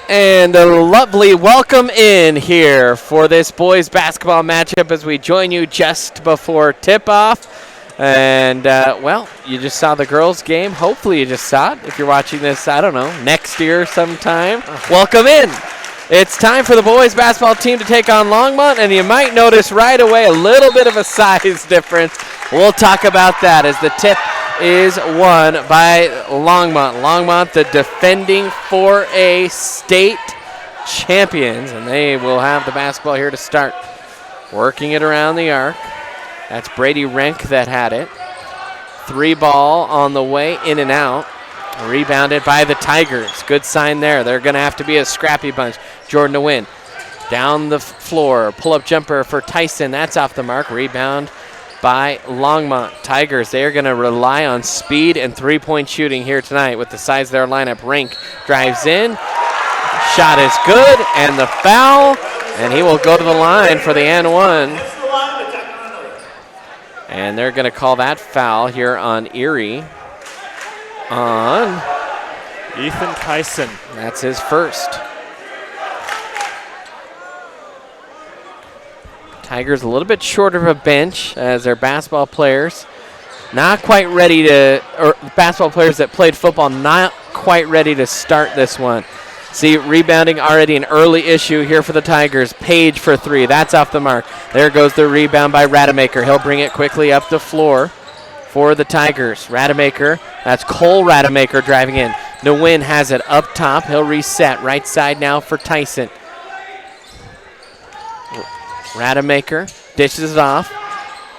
And a lovely welcome in here for this boys basketball matchup as we join you just before tip-off. And, well, you just saw the girls' game. Hopefully you just saw it. If you're watching this, I don't know, next year sometime. Welcome in. It's time for the boys basketball team to take on Longmont, and you might notice right away a little bit of a size difference. We'll talk about that as the tip is won by Longmont. Longmont, the defending 4A state champions, and they will have the basketball here to start. Working it around the arc. That's Brady Renk that had it. 3-ball on the way, in and out. Rebounded by the Tigers. Good sign there. They're going to have to be a scrappy bunch. Jordan to win. Down the floor. Pull-up jumper for Tyson. That's off the mark. Rebound by Longmont. Tigers, they are going to rely on speed and three-point shooting here tonight with the size of their lineup. Rink drives in. Shot is good, and the foul, and he will go to the line for the and one. And they're going to call that foul here on Erie. On Ethan Tyson. That's his first. Tigers a little bit short of a bench as their basketball players not quite ready to, or basketball players that played football not quite ready to start this one. See, rebounding already an early issue here for the Tigers. Page for three. That's off the mark. There goes the rebound by Rademacher. He'll bring it quickly up the floor for the Tigers. Rademacher, that's Cole Rademacher driving in. Nguyen has it up top. He'll reset. Right side now for Tyson. Rademacher dishes it off.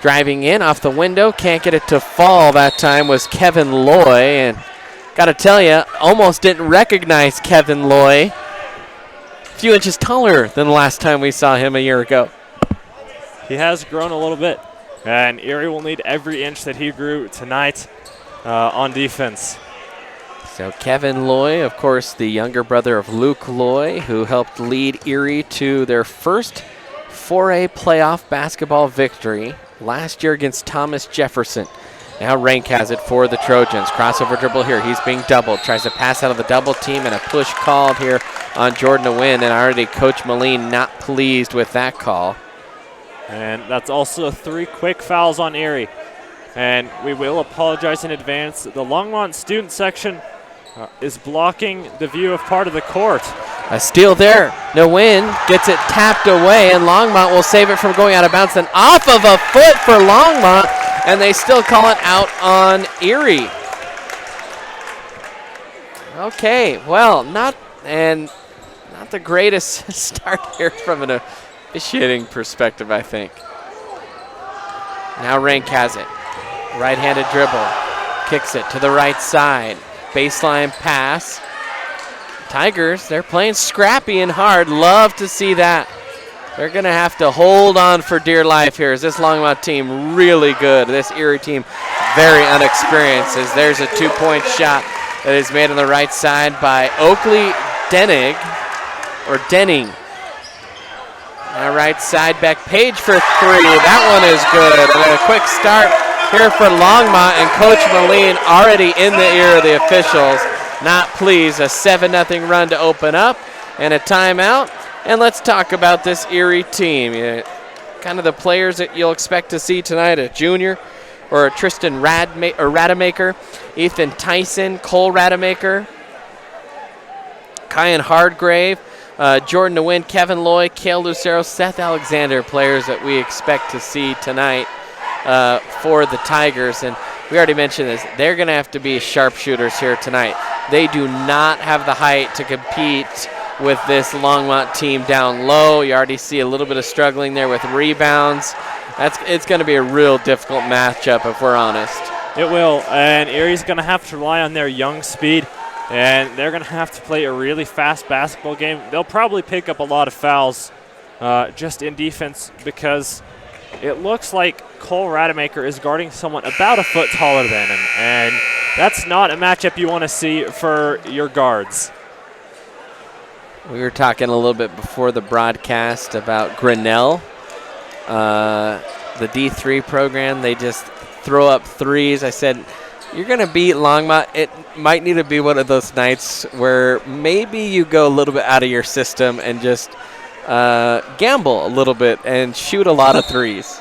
Driving in off the window. Can't get it to fall that time was Kevin Loy. And got to tell you, almost didn't recognize Kevin Loy. A few inches taller than the last time we saw him a year ago. He has grown a little bit. And Erie will need every inch that he grew tonight on defense. So Kevin Loy, of course, the younger brother of Luke Loy, who helped lead Erie to their first 4A playoff basketball victory last year against Thomas Jefferson. Now Rank has it for the Trojans. Crossover dribble here. He's being doubled. Tries to pass out of the double team, and a push called here on Jordan to win. And already Coach Moline not pleased with that call. And that's also 3 quick fouls on Erie. And we will apologize in advance. The Longmont student section is blocking the view of part of the court. A steal there. Nguyen gets it tapped away, and Longmont will save it from going out of bounds. And off of a foot for Longmont, and they still call it out on Erie. Okay, well, not the greatest start here from an officiating perspective, I think. Now Rank has it. Right-handed dribble. Kicks it to the right side. Baseline pass. Tigers, they're playing scrappy and hard. Love to see that. They're going to have to hold on for dear life here. Is this Longmont team really good? This Erie team very unexperienced. As there's a 2-point shot that is made on the right side by Oakley Denning. Now right side back. Page for three. That one is good. And a quick start here for Longmont, and Coach Moline already in the ear of the officials. Not pleased. A 7-0 run to open up and a timeout. And let's talk about this Erie team. Kind of the players that you'll expect to see tonight: a junior or a Tristan Rademacher, Ethan Tyson, Cole Rademacher, Kyan Hardgrave, Jordan Nguyen, Kevin Loy, Cale Lucero, Seth Alexander, players that we expect to see tonight for the Tigers. And we already mentioned this. They're going to have to be sharpshooters here tonight. They do not have the height to compete with this Longmont team down low. You already see a little bit of struggling there with rebounds. It's going to be a real difficult matchup if we're honest. It will, and Erie's going to have to rely on their young speed, and they're going to have to play a really fast basketball game. They'll probably pick up a lot of fouls just in defense because it looks like Cole Rademacher is guarding someone about a foot taller than him, and that's not a matchup you want to see for your guards. We were talking a little bit before the broadcast about Grinnell, the D3 program. They just throw up threes. I said, You're going to beat Longmont. It might need to be one of those nights where maybe you go a little bit out of your system and just gamble a little bit and shoot a lot of threes.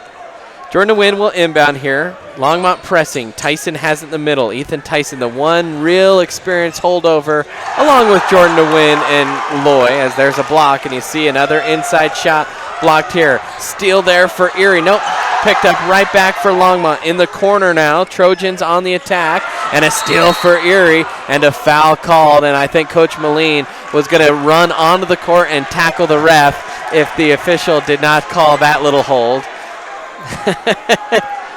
Jordan DeWin will inbound here. Longmont pressing. Tyson has it in the middle. Ethan Tyson, the one real experienced holdover, along with Jordan DeWin and Loy, as there's a block, and you see another inside shot blocked here. Steal there for Erie. Nope. Picked up right back for Longmont. In the corner now. Trojans on the attack. And a steal for Erie. And a foul called. And I think Coach Moline was going to run onto the court and tackle the ref if the official did not call that little hold.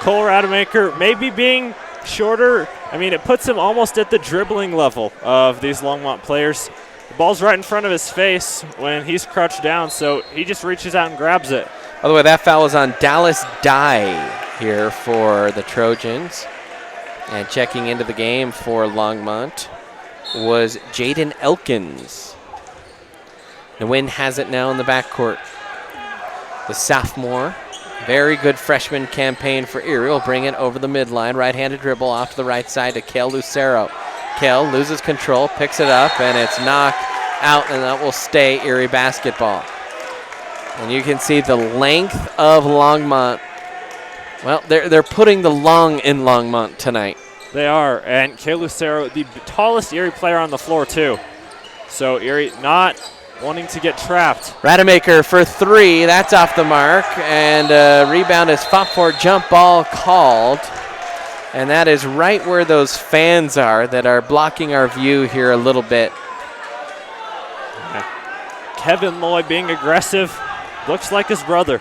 Cole Rademacher maybe being shorter. I mean, it puts him almost at the dribbling level of these Longmont players. The ball's right in front of his face when he's crouched down, so he just reaches out and grabs it. By the way, that foul was on Dallas Dye here for the Trojans. And checking into the game for Longmont was Jaden Elkins. The Win has it now in the backcourt. The sophomore. Very good freshman campaign for Erie. Will bring it over the midline. Right-handed dribble off to the right side to Kale Lucero. Kale loses control, picks it up, and it's knocked out, and that will stay Erie basketball. And you can see the length of Longmont. Well, they're putting the long in Longmont tonight. They are, and Kale Lucero, the tallest Erie player on the floor, too. So Erie not wanting to get trapped. Rademacher for three. That's off the mark. And rebound is fought for. Jump ball called. And that is right where those fans are that are blocking our view here a little bit. Kevin Loy being aggressive. Looks like his brother.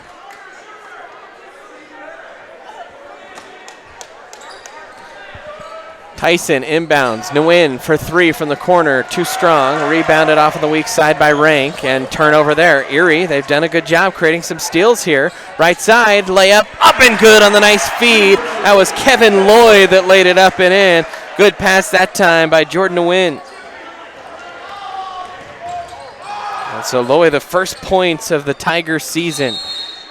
Tyson inbounds. Nguyen for three from the corner. Too strong. Rebounded off of the weak side by Rank. And turnover there. Erie, they've done a good job creating some steals here. Right side, layup up and good on the nice feed. That was Kevin Loy that laid it up and in. Good pass that time by Jordan Nguyen. And so Loy, the first points of the Tiger season.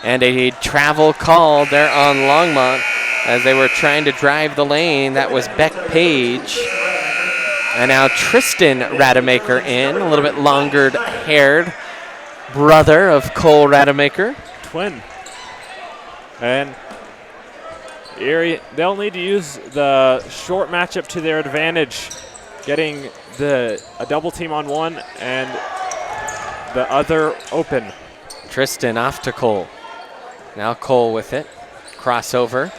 And a travel call there on Longmont as they were trying to drive the lane. That was Beck Page. And now Tristan Rademacher in, a little bit longer haired brother of Cole Rademacher. Twin. And Erie, they'll need to use the short matchup to their advantage, getting a double team on one and the other open. Tristan off to Cole. Now Cole with it. Crossover.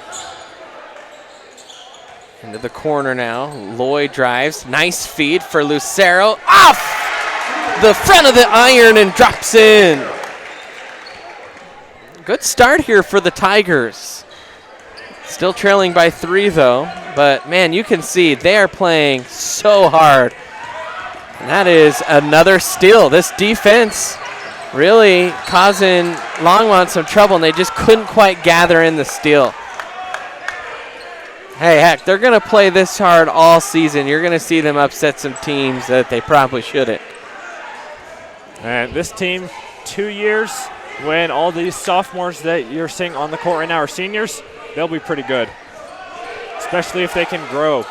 Into the corner now. Loy drives. Nice feed for Lucero. Off the front of the iron and drops in. Good start here for the Tigers. Still trailing by three, though. But, man, you can see they are playing so hard. And that is another steal. This defense really causing Longmont some trouble, and they just couldn't quite gather in the steal. Hey, heck, they're going to play this hard all season. You're going to see them upset some teams that they probably shouldn't. And this team, 2 years, when all these sophomores that you're seeing on the court right now are seniors, they'll be pretty good, especially if they can grow.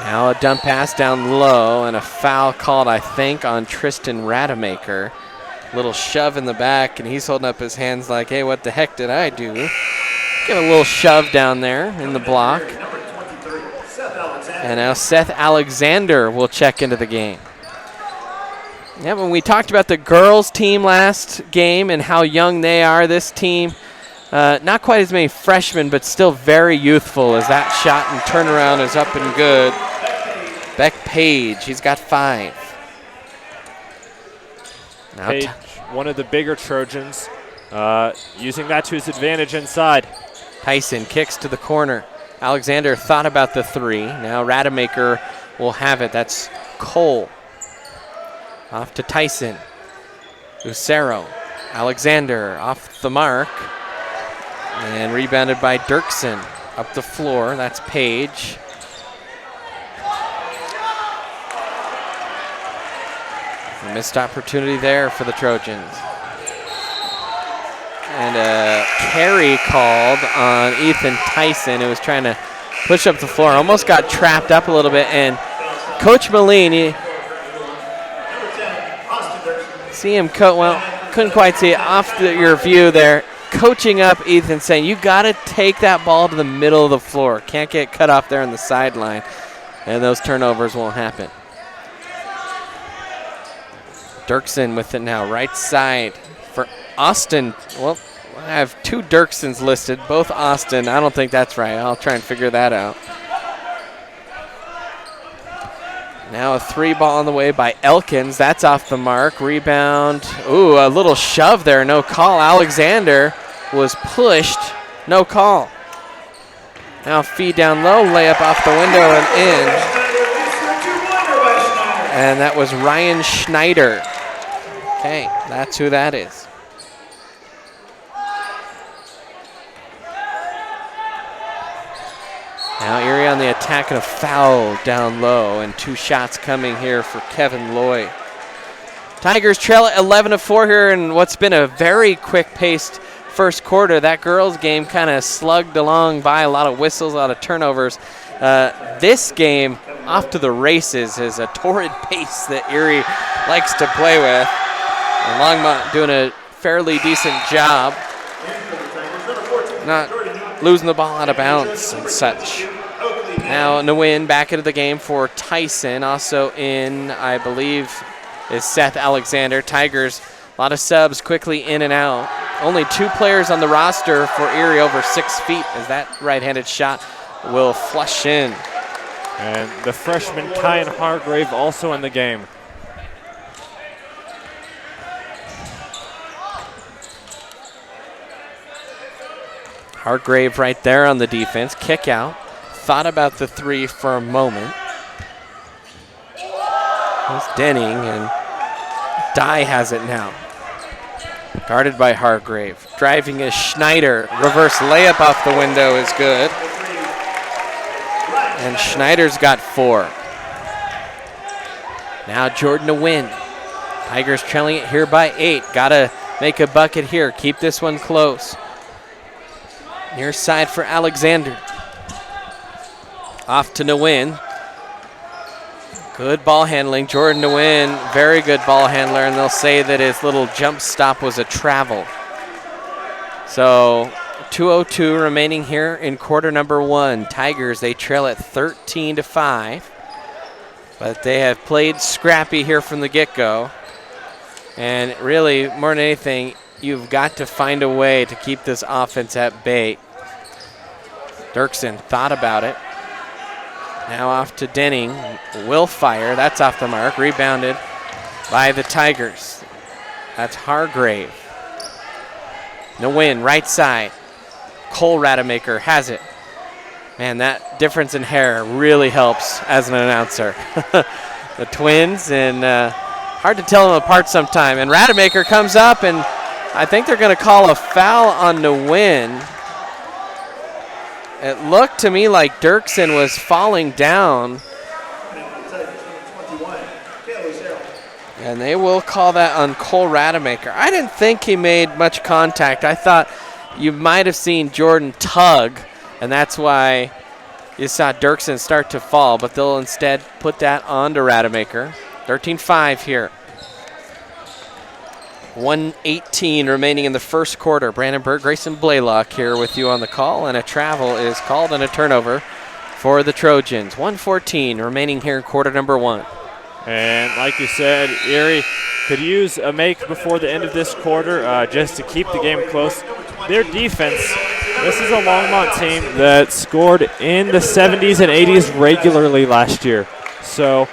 Now a dump pass down low and a foul called, I think, on Tristan Rademacher. Little shove in the back, and he's holding up his hands like, hey, what the heck did I do? Give a little shove down there in the block. And now Seth Alexander will check into the game. Yeah, when we talked about the girls team last game and how young they are, this team, not quite as many freshmen, but still very youthful as that shot and turnaround is up and good. Beck Page, he's got 5. Now Page, one of the bigger Trojans, using that to his advantage inside. Tyson kicks to the corner. Alexander thought about the three. Now Rademacher will have it. That's Cole. Off to Tyson. Lucero. Alexander off the mark. And rebounded by Dirksen. Up the floor. That's Page. A missed opportunity there for the Trojans. And a carry called on Ethan Tyson, who was trying to push up the floor. Almost got trapped up a little bit. And Coach Moline, see him couldn't quite see it off your view there. Coaching up Ethan, saying, you got to take that ball to the middle of the floor. Can't get cut off there on the sideline. And those turnovers won't happen. Dirksen with it now, right side for Austin. Well, I have two Dirksens listed, both Austin. I don't think that's right. I'll try and figure that out. Now a 3 ball on the way by Elkins. That's off the mark. Rebound. Ooh, a little shove there. No call. Alexander was pushed. No call. Now feed down low. Layup off the window and in. And that was Ryan Schneider. Okay, that's who that is. Now Erie on the attack and a foul down low, and 2 shots coming here for Kevin Loy. Tigers trail at 11-4 here in what's been a very quick-paced first quarter. That girls' game kind of slugged along by a lot of whistles, a lot of turnovers. This game, off to the races, is a torrid pace that Erie likes to play with. And Longmont doing a fairly decent job, not losing the ball out of bounds and such. Now Nguyen back into the game for Tyson. Also in, I believe, is Seth Alexander. Tigers, a lot of subs quickly in and out. Only 2 players on the roster for Erie over 6 feet as that right-handed shot will flush in. And the freshman Kyan Hargrave also in the game. Hargrave right there on the defense. Kick out. Thought about the 3 for a moment. There's Denning, and Dye has it now. Guarded by Hargrave. Driving is Schneider. Reverse layup off the window is good. And Schneider's got 4. Now Jordan to win. Tigers trailing it here by 8. Gotta make a bucket here. Keep this one close. Near side for Alexander. Off to Nguyen. Good ball handling. Jordan Nguyen, very good ball handler, and they'll say that his little jump stop was a travel. So 2:02 remaining here in quarter number 1. Tigers, they trail at 13-5, but they have played scrappy here from the get-go. And really, more than anything, you've got to find a way to keep this offense at bay. Dirksen thought about it. Now off to Denning. Will fire. That's off the mark. Rebounded by the Tigers. That's Hargrave. Nguyen, right side. Cole Rademacher has it. Man, that difference in hair really helps as an announcer. The twins, and hard to tell them apart sometime. And Rademacher comes up, and I think they're going to call a foul on Nguyen. It looked to me like Dirksen was falling down. And they will call that on Cole Rademacher. I didn't think he made much contact. I thought you might have seen Jordan tug, and that's why you saw Dirksen start to fall, but they'll instead put that on to Rademacher. 13-5 here. 1:18 remaining in the first quarter. Brandon Berg, Grayson Blaylock here with you on the call, and a travel is called and a turnover for the Trojans. 1:14 remaining here in quarter number 1. And like you said, Erie could use a make before the end of this quarter just to keep the game close. Their defense, this is a Longmont team that scored in the 70s and 80s regularly last year. So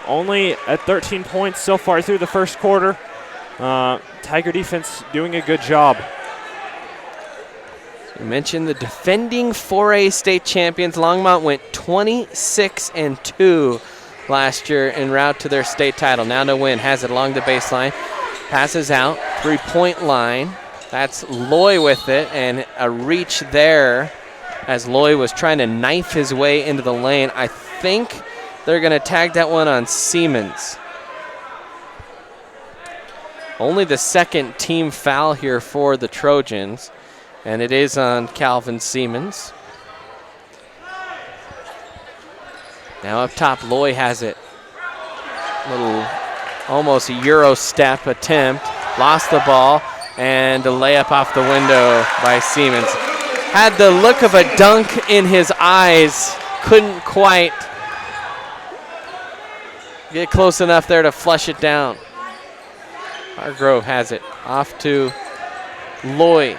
only at 13 points so far through the first quarter. Tiger defense doing a good job. You mentioned the defending 4A state champions. Longmont went 26-2 last year en route to their state title. Now to win, has it along the baseline, passes out, 3-point line. That's Loy with it, and a reach there as Loy was trying to knife his way into the lane. I think they're going to tag that one on Siemens. Only the second team foul here for the Trojans, and it is on Calvin Siemens. Now up top, Loy has it. Little almost a Euro step attempt. Lost the ball, and a layup off the window by Siemens. Had the look of a dunk in his eyes. Couldn't quite get close enough there to flush it down. Hargrove has it off to Loy.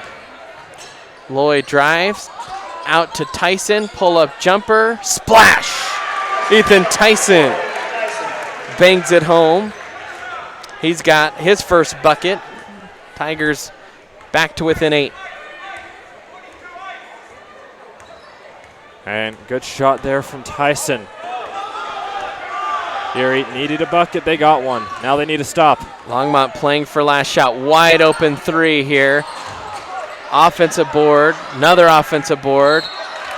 Loy drives out to Tyson. Pull up jumper. Splash! Ethan Tyson bangs it home. He's got his first bucket. Tigers back to within 8. And good shot there from Tyson. Erie needed a bucket, they got one. Now they need to stop. Longmont playing for last shot. Wide open 3 here. Offensive board, another offensive board.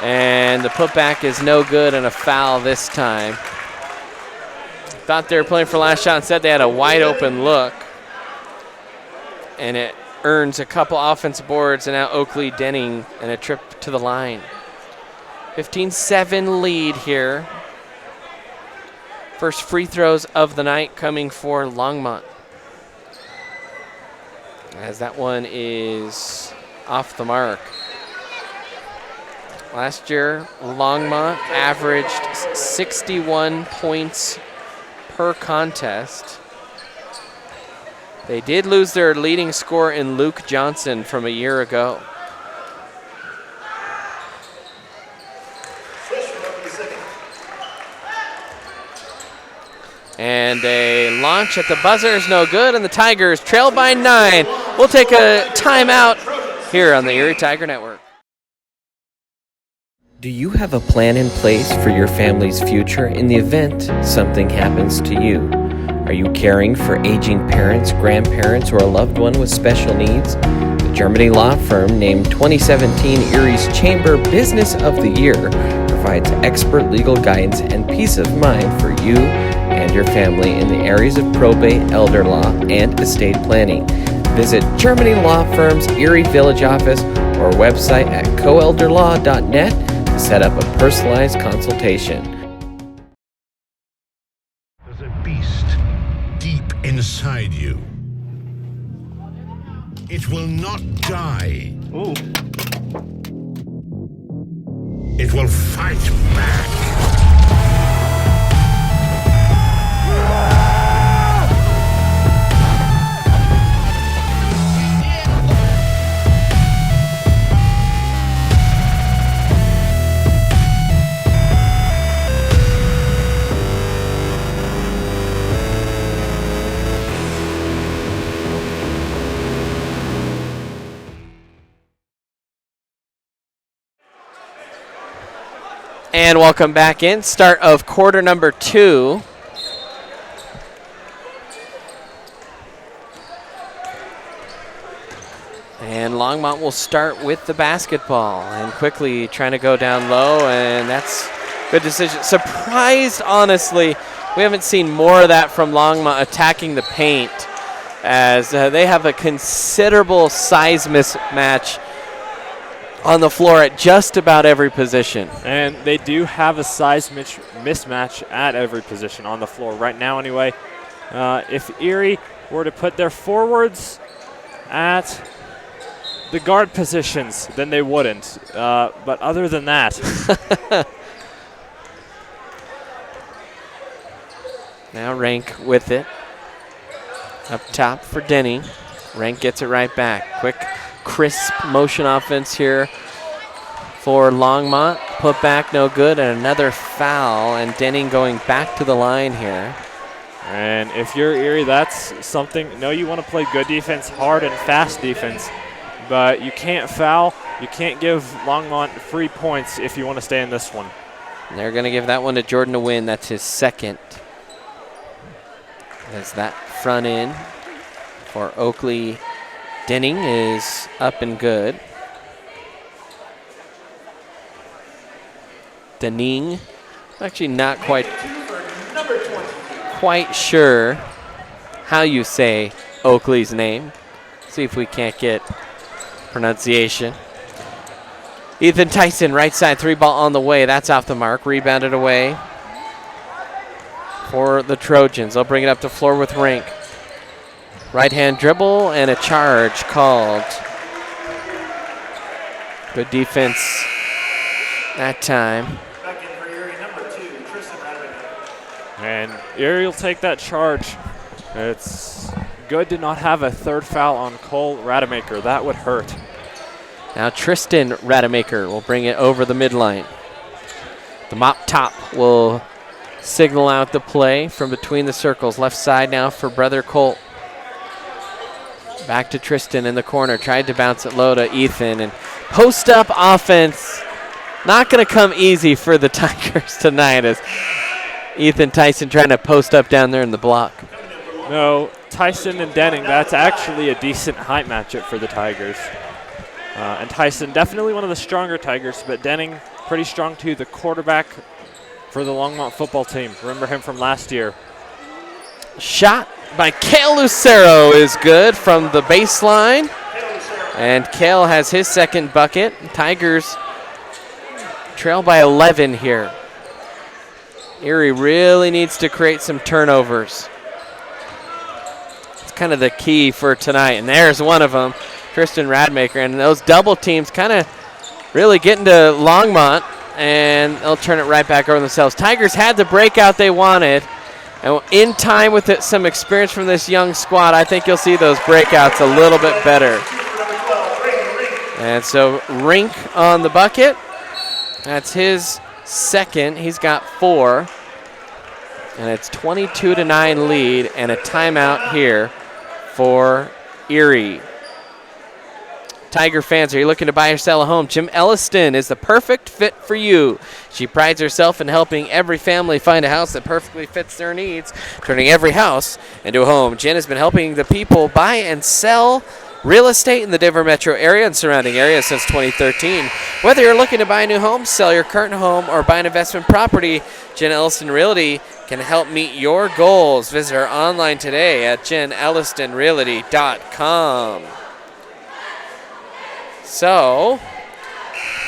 And the putback is no good, and a foul this time. Thought they were playing for last shot. Instead, they had a wide open look. And it earns a couple offensive boards, and now Oakley Denning and a trip to the line. 15-7 lead here. First free throws of the night coming for Longmont. As that one is off the mark. Last year, Longmont averaged 61 points per contest. They did lose their leading scorer in Luke Johnson from a year ago. And a launch at the buzzer is no good, and the Tigers trail by 9. We'll take a timeout here on the Erie Tiger Network. Do you have a plan in place for your family's future in the event something happens to you? Are you caring for aging parents, grandparents, or a loved one with special needs? The Germany law firm named 2017 Erie's Chamber Business of the Year provides expert legal guidance and peace of mind for you and your family in the areas of probate, elder law, and estate planning. Visit Germany Law Firm's Erie Village office or website at coelderlaw.net to set up a personalized consultation. There's a beast deep inside you. It will not die. Ooh. It will fight back. And welcome back in. Start of quarter number 2. And Longmont will start with the basketball and quickly trying to go down low, and that's good decision. Surprised, honestly, we haven't seen more of that from Longmont attacking the paint, as they have a considerable size mismatch on the floor at just about every position. And they do have a size mismatch at every position on the floor right now anyway. If Erie were to put their forwards at the guard positions, then they wouldn't. But other than that. Now Rank with it. Up top for Denny. Rank gets it right back. Quick, crisp motion offense here for Longmont. Put back, no good, and another foul, and Denning going back to the line here. And if you're Erie, that's something. No, you want to play good defense, hard and fast defense, but you can't foul. You can't give Longmont free points if you want to stay in this one. And they're going to give that one to Jordan to win. That's his second. As that front end for Oakley Denning is up and good. Denning, actually not quite sure how you say Oakley's name. See if we can't get pronunciation. Ethan Tyson, right side, 3-ball on the way. That's off the mark. Rebounded away for the Trojans. They'll bring it up the floor with Rink. Right-hand dribble and a charge called. Good defense that time. And Erie will take that charge. It's good to not have a third foul on Cole Rademacher. That would hurt. Now Tristan Rademacher will bring it over the midline. The mop top will signal out the play from between the circles. Left side now for Brother Colt. Back to Tristan in the corner. Tried to bounce it low to Ethan. And post-up offense not going to come easy for the Tigers tonight as Ethan Tyson trying to post up down there in the block. No, Tyson and Denning, that's actually a decent height matchup for the Tigers. And Tyson, definitely one of the stronger Tigers, but Denning, pretty strong too, the quarterback for the Longmont football team. Remember him from last year. Shot by Kale Lucero is good from the baseline. And Kale has his second bucket. Tigers trail by 11 here. Erie really needs to create some turnovers. It's kind of the key for tonight. And there's one of them, Tristan Rademacher. And those double teams kind of really getting to Longmont, and they'll turn it right back over themselves. Tigers had the breakout they wanted. And in time with some experience from this young squad, I think you'll see those breakouts a little bit better. And so Rink on the bucket. That's his second. He's got 4. And it's 22-9 lead and a timeout here for Erie. Tiger fans, are you looking to buy or sell a home? Jim Elliston is the perfect fit for you. She prides herself in helping every family find a house that perfectly fits their needs, turning every house into a home. Jen has been helping the people buy and sell real estate in the Denver metro area and surrounding areas since 2013. Whether you're looking to buy a new home, sell your current home, or buy an investment property, Jen Elliston Realty can help meet your goals. Visit her online today at jenellistonrealty.com. So,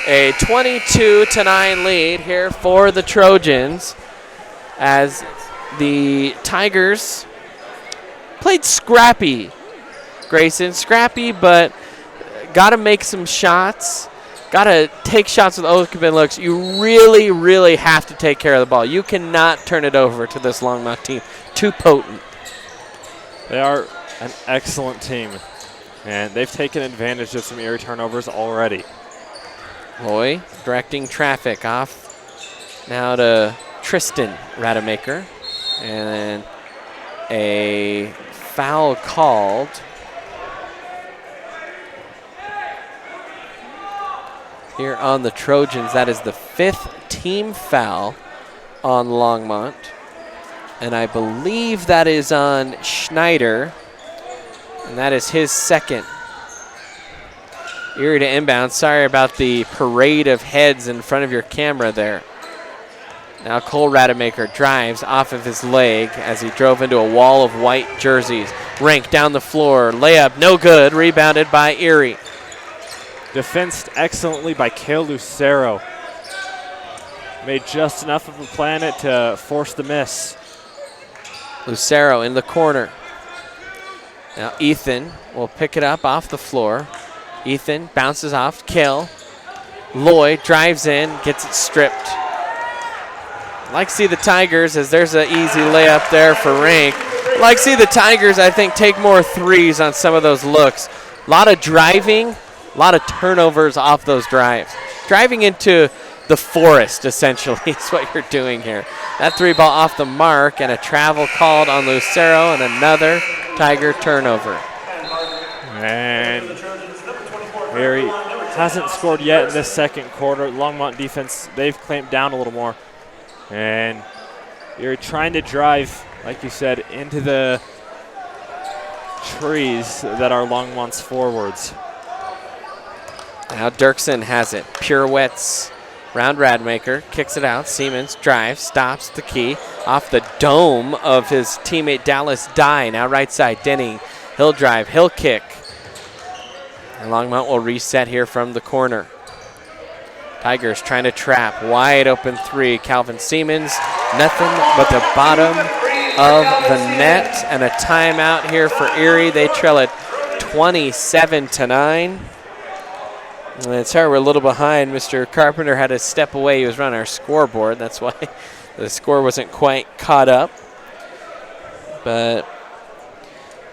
a 22-9 lead here for the Trojans as the Tigers played scrappy. Grayson, scrappy, but got to make some shots. Got to take shots with open looks. You really, really have to take care of the ball. You cannot turn it over to this Longmont team. Too potent. They are an excellent team, and they've taken advantage of some Erie turnovers already. Loy directing traffic off now to Tristan Rademacher. And then a foul called. Here on the Trojans, that is the 5th team foul on Longmont. And I believe that is on Schneider. And that is his second. Erie to inbound. Sorry about the parade of heads in front of your camera there. Now Cole Rademacher drives off of his leg as he drove into a wall of white jerseys. Rink down the floor. Layup no good. Rebounded by Erie. Defensed excellently by Kale Lucero. Made just enough of a planet to force the miss. Lucero in the corner. Now Ethan will pick it up off the floor. Ethan bounces off. Kill. Lloyd drives in, gets it stripped. Like to see the Tigers, as there's an easy layup there for Rink. Like to see the Tigers, I think, take more threes on some of those looks. A lot of driving. A lot of turnovers off those drives. Driving into the forest, essentially, is what you're doing here. That 3-ball off the mark and a travel called on Lucero and another Tiger turnover. And Erie hasn't scored yet in this second quarter. Longmont defense, they've clamped down a little more. And Erie trying to drive, like you said, into the trees that are Longmont's forwards. Now Dirksen has it. Pirouettes round Rademacher. Kicks it out. Siemens drives. Stops the key. Off the dome of his teammate Dallas Dye. Now right side. Denning He'll drive, he'll kick. And Longmont will reset here from the corner. Tigers trying to trap, wide open three. Calvin Siemens, nothing but the bottom of the net, and a timeout here for Erie. They trail it 27-9. And sorry, we're a little behind. Mr. Carpenter had to step away. He was running our scoreboard. That's why the score wasn't quite caught up. But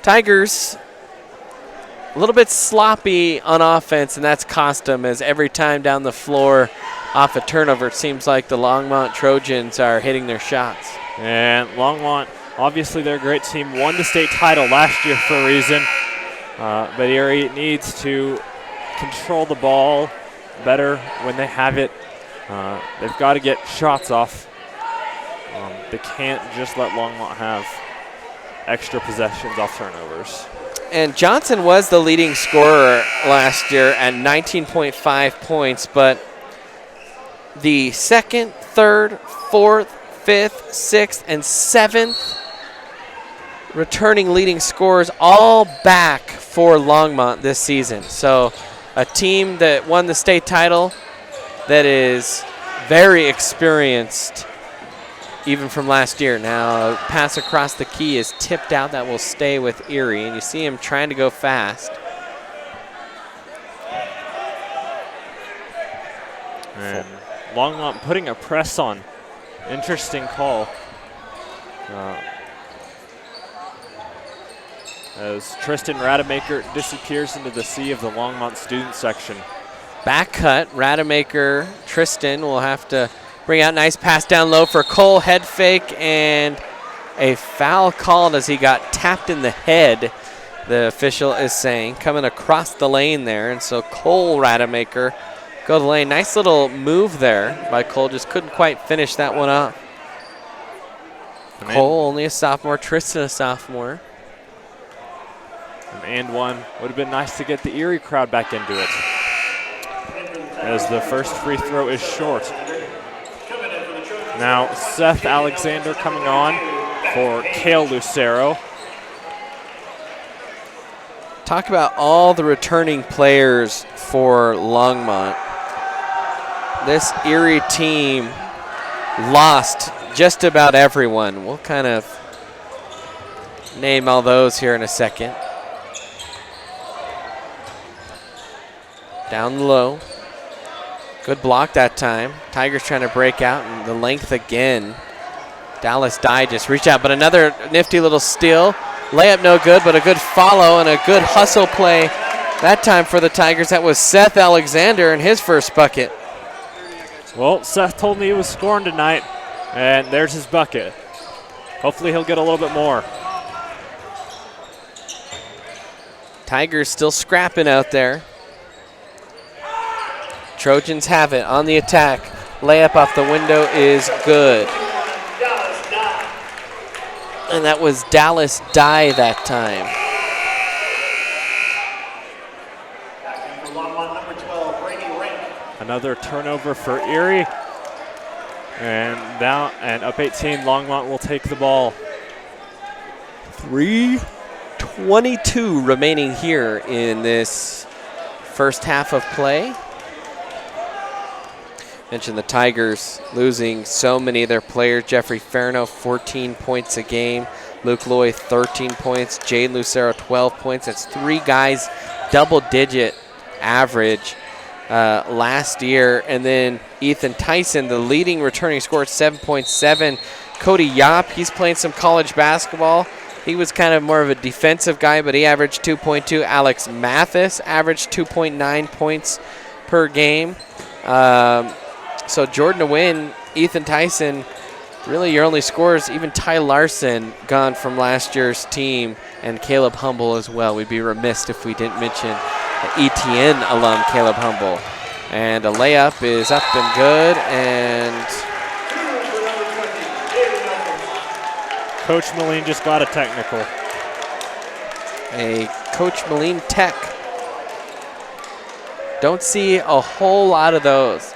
Tigers a little bit sloppy on offense, and that's cost them, as every time down the floor off a turnover, it seems like the Longmont Trojans are hitting their shots. And Longmont, obviously they're a great team, won the state title last year for a reason, but Erie needs to control the ball better when they have it. They've got to get shots off. They can't just let Longmont have extra possessions off turnovers. And Johnson was the leading scorer last year at 19.5 points, but the second, third, fourth, fifth, sixth, and seventh returning leading scorers all back for Longmont this season. So a team that won the state title that is very experienced even from last year. Now, a pass across the key is tipped out. That will stay with Erie, and you see him trying to go fast. And Longmont putting a press on. Interesting call. As Tristan Rademacher disappears into the sea of the Longmont student section. Back cut, Rademacher, Tristan will have to bring out. Nice pass down low for Cole, head fake, and a foul called as he got tapped in the head, the official is saying, coming across the lane there. And so Cole Rademacher go to the lane. Nice little move there by Cole, just couldn't quite finish that one up. Cole, only a sophomore, Tristan a sophomore. And one would have been nice to get the Erie crowd back into it, as the first free throw is short. Now Seth Alexander coming on for Cale Lucero. Talk about all the returning players for Longmont. This Erie team lost just about everyone. We'll kind of name all those here in a second. Down low. Good block that time. Tigers trying to break out, and the length again. Dallas Dye just reached out, but another nifty little steal. Layup no good, but a good follow and a good hustle play that time for the Tigers. That was Seth Alexander in his first bucket. Well, Seth told me he was scoring tonight, and there's his bucket. Hopefully he'll get a little bit more. Tigers still scrapping out there. Trojans have it on the attack. Layup off the window is good. And that was Dallas Dye that time. Another turnover for Erie. And now, and up 18, Longmont will take the ball. 3:22 remaining here in this first half of play. Mentioned the Tigers losing so many of their players. Jeffrey Farno, 14 points a game. Luke Loy, 13 points. Jade Lucero, 12 points. That's three guys, double-digit average last year. And then Ethan Tyson, the leading returning scorer, 7.7. Cody Yop, he's playing some college basketball. He was kind of more of a defensive guy, but he averaged 2.2. Alex Mathis averaged 2.9 points per game. So Jordan Nguyen, Ethan Tyson, really your only scorers. Even Ty Larson gone from last year's team, and Caleb Humble as well. We'd be remiss if we didn't mention the ETN alum Caleb Humble. And a layup is up and good, and Coach Moline just got a technical. A Coach Moline tech. Don't see a whole lot of those.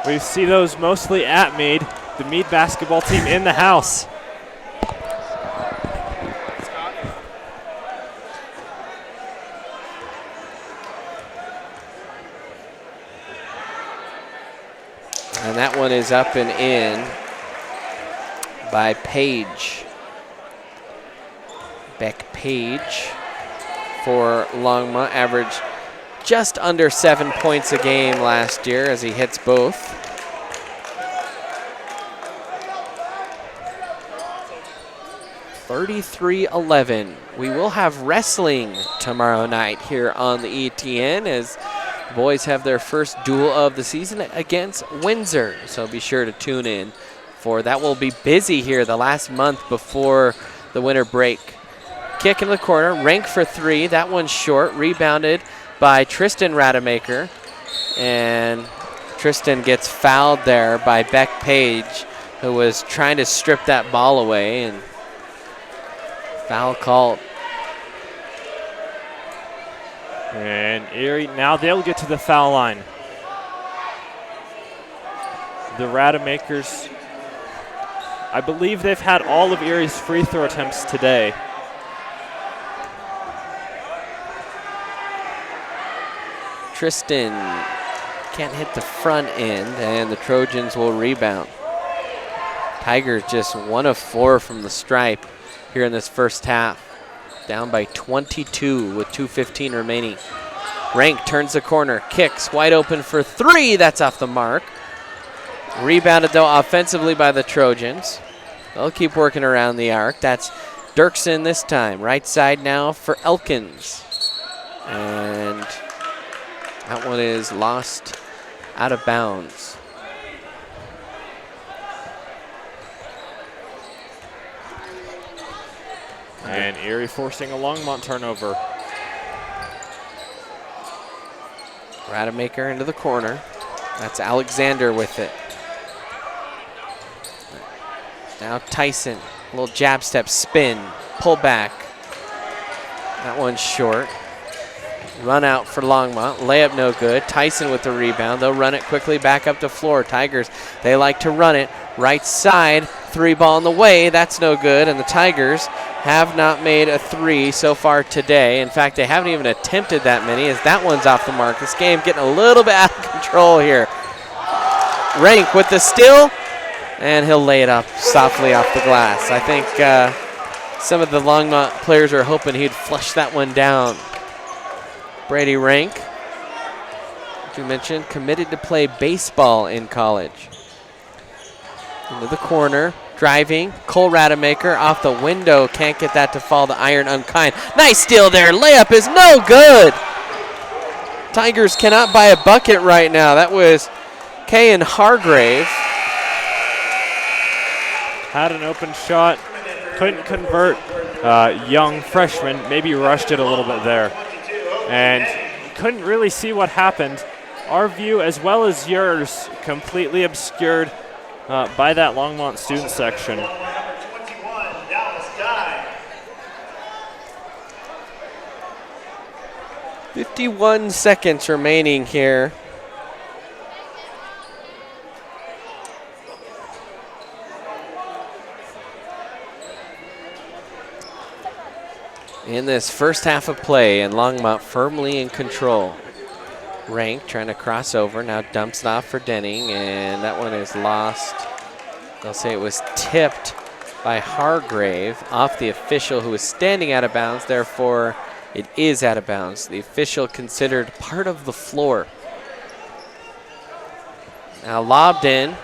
We see those mostly at Meade, the Meade basketball team in the house. that one is up and in by Page. Beck Page for Longmont, averaged just under 7 points a game last year as he hits both. (33-11). We will have wrestling tomorrow night here on the ETN as the boys have their first duel of the season against Windsor. So be sure to tune in for that. Will be busy here the last month before the winter break. Kick in the corner, Rank for three. That one's short, rebounded by Tristan Rademacher. And Tristan gets fouled there by Beck Page, who was trying to strip that ball away, and foul called. And Erie, now they'll get to the foul line. The Rademakers, I believe they've had all of Erie's free throw attempts today. Tristan can't hit the front end, and the Trojans will rebound. Tigers just 1 of 4 from the stripe here in this first half. Down by 22 with 2:15 remaining. Rank turns the corner, kicks, wide open for three. That's off the mark. Rebounded, though, offensively by the Trojans. They'll keep working around the arc. That's Dirksen this time. Right side now for Elkins. And that one is lost out of bounds. And Erie forcing a Longmont turnover. Rademacher into the corner. That's Alexander with it. Now Tyson, a little jab step, spin, pull back. That one's short. Run out for Longmont, layup no good. Tyson with the rebound. They'll run it quickly back up to floor. Tigers, they like to run it. Right side, three ball in the way. That's no good, and the Tigers have not made a three so far today. In fact, they haven't even attempted that many as that one's off the mark. This game getting a little bit out of control here. Rank with the steal, and he'll lay it up softly off the glass. I think some of the Longmont players are hoping he'd flush that one down. Brady Rank, as you mentioned, committed to play baseball in college. Into the corner, driving, Cole Rademacher off the window, can't get that to fall to Iron Unkind. Nice steal there, layup is no good. Tigers cannot buy a bucket right now. That was Kayan Hargrave. Had an open shot, couldn't convert. Young freshman, maybe rushed it a little bit there. And couldn't really see what happened. Our view, as well as yours, completely obscured by that Longmont student section. 51 seconds remaining here. In this first half of play, and Longmont firmly in control. Rank trying to cross over, now dumps it off for Denning, and that one is lost. They'll say it was tipped by Hargrave off the official who was standing out of bounds, therefore it is out of bounds. The official considered part of the floor. Now lobbed in,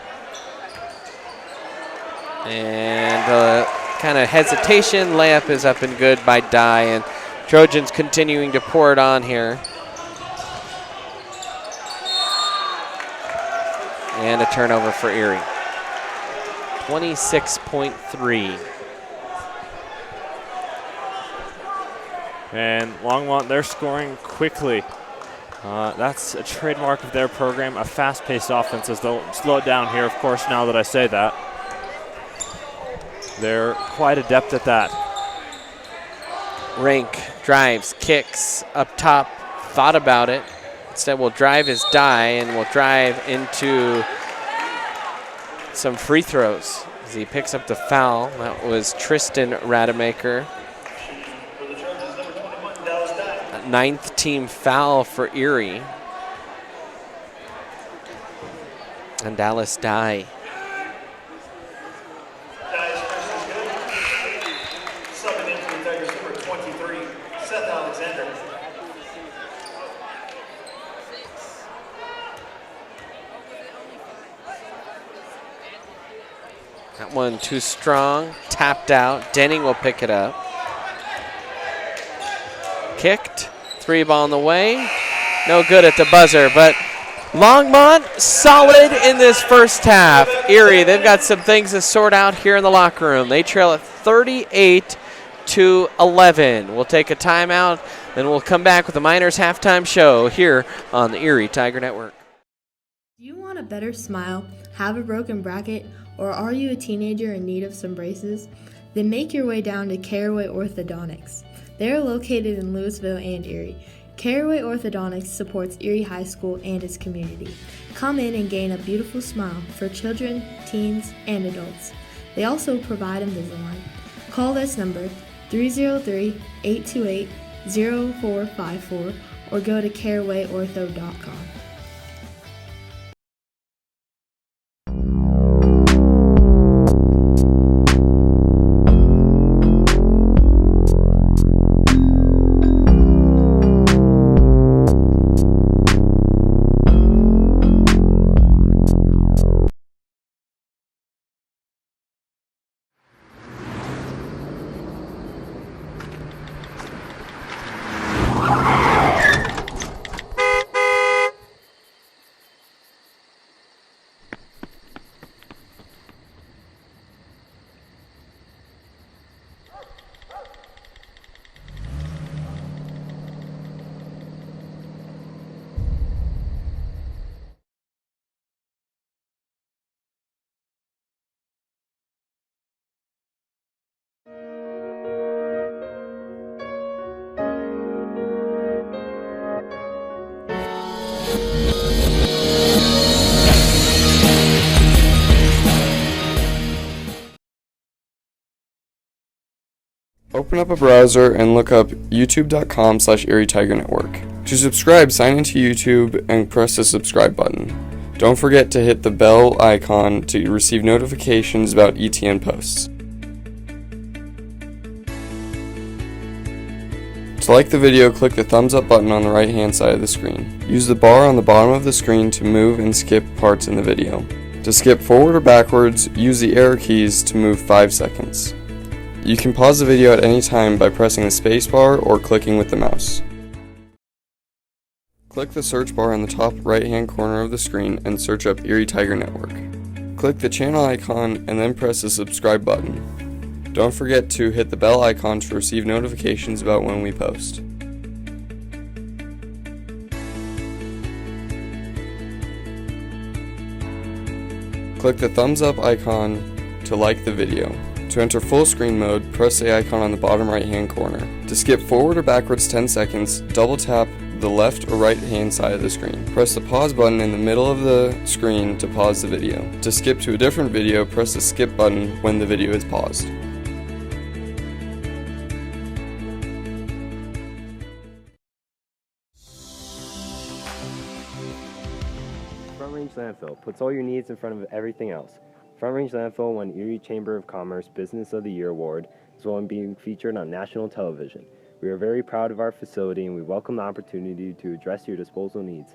and kind of hesitation, layup is up and good by Dye, and Trojans continuing to pour it on here. And a turnover for Erie. 26.3. And Longmont, they're scoring quickly. That's a trademark of their program, a fast-paced offense, as they'll slow it down here, of course, now that I say that. They're quite adept at that. Rank drives, kicks up top, thought about it. Instead, will drive his Dye and will drive into some free throws as he picks up the foul. That was Tristan Rademacher. A 9th team foul for Erie. and Dallas Dye. Subbing into the Tigers number 23, Seth Alexander. That one too strong, tapped out. Denning will pick it up. Kicked, 3-ball on the way. No good at the buzzer, but Longmont solid in this first half. Erie, they've got some things to sort out here in the locker room. They trail at 38-11. We'll take a timeout, then we'll come back with the Miners halftime show here on the Erie Tiger Network. Do you want a better smile, have a broken bracket, or are you a teenager in need of some braces? Then make your way down to Caraway Orthodontics. They are located in Louisville and Erie. Caraway Orthodontics supports Erie High School and its community. Come in and gain a beautiful smile for children, teens, and adults. They also provide Invisalign. Call this number 303-828-0454 or go to carawayortho.com. Open up a browser and look up youtube.com/Erie Tiger Network. To subscribe, sign into YouTube and press the subscribe button. Don't forget to hit the bell icon to receive notifications about ETN posts. To like the video, click the thumbs up button on the right hand side of the screen. Use the bar on the bottom of the screen to move and skip parts in the video. To skip forward or backwards, use the arrow keys to move 5 seconds. You can pause the video at any time by pressing the spacebar or clicking with the mouse. Click the search bar on the top right-hand corner of the screen and search up Erie Tiger Network. Click the channel icon and then press the subscribe button. Don't forget to hit the bell icon to receive notifications about when we post. Click the thumbs up icon to like the video. To enter full screen mode, press the icon on the bottom right hand corner. To skip forward or backwards 10 seconds, double tap the left or right hand side of the screen. Press the pause button in the middle of the screen to pause the video. To skip to a different video, press the skip button when the video is paused. Front Range Landfill puts all your needs in front of everything else. Front Range Landfill won Erie Chamber of Commerce Business of the Year Award, as well as being featured on national television. We are very proud of our facility and we welcome the opportunity to address your disposal needs.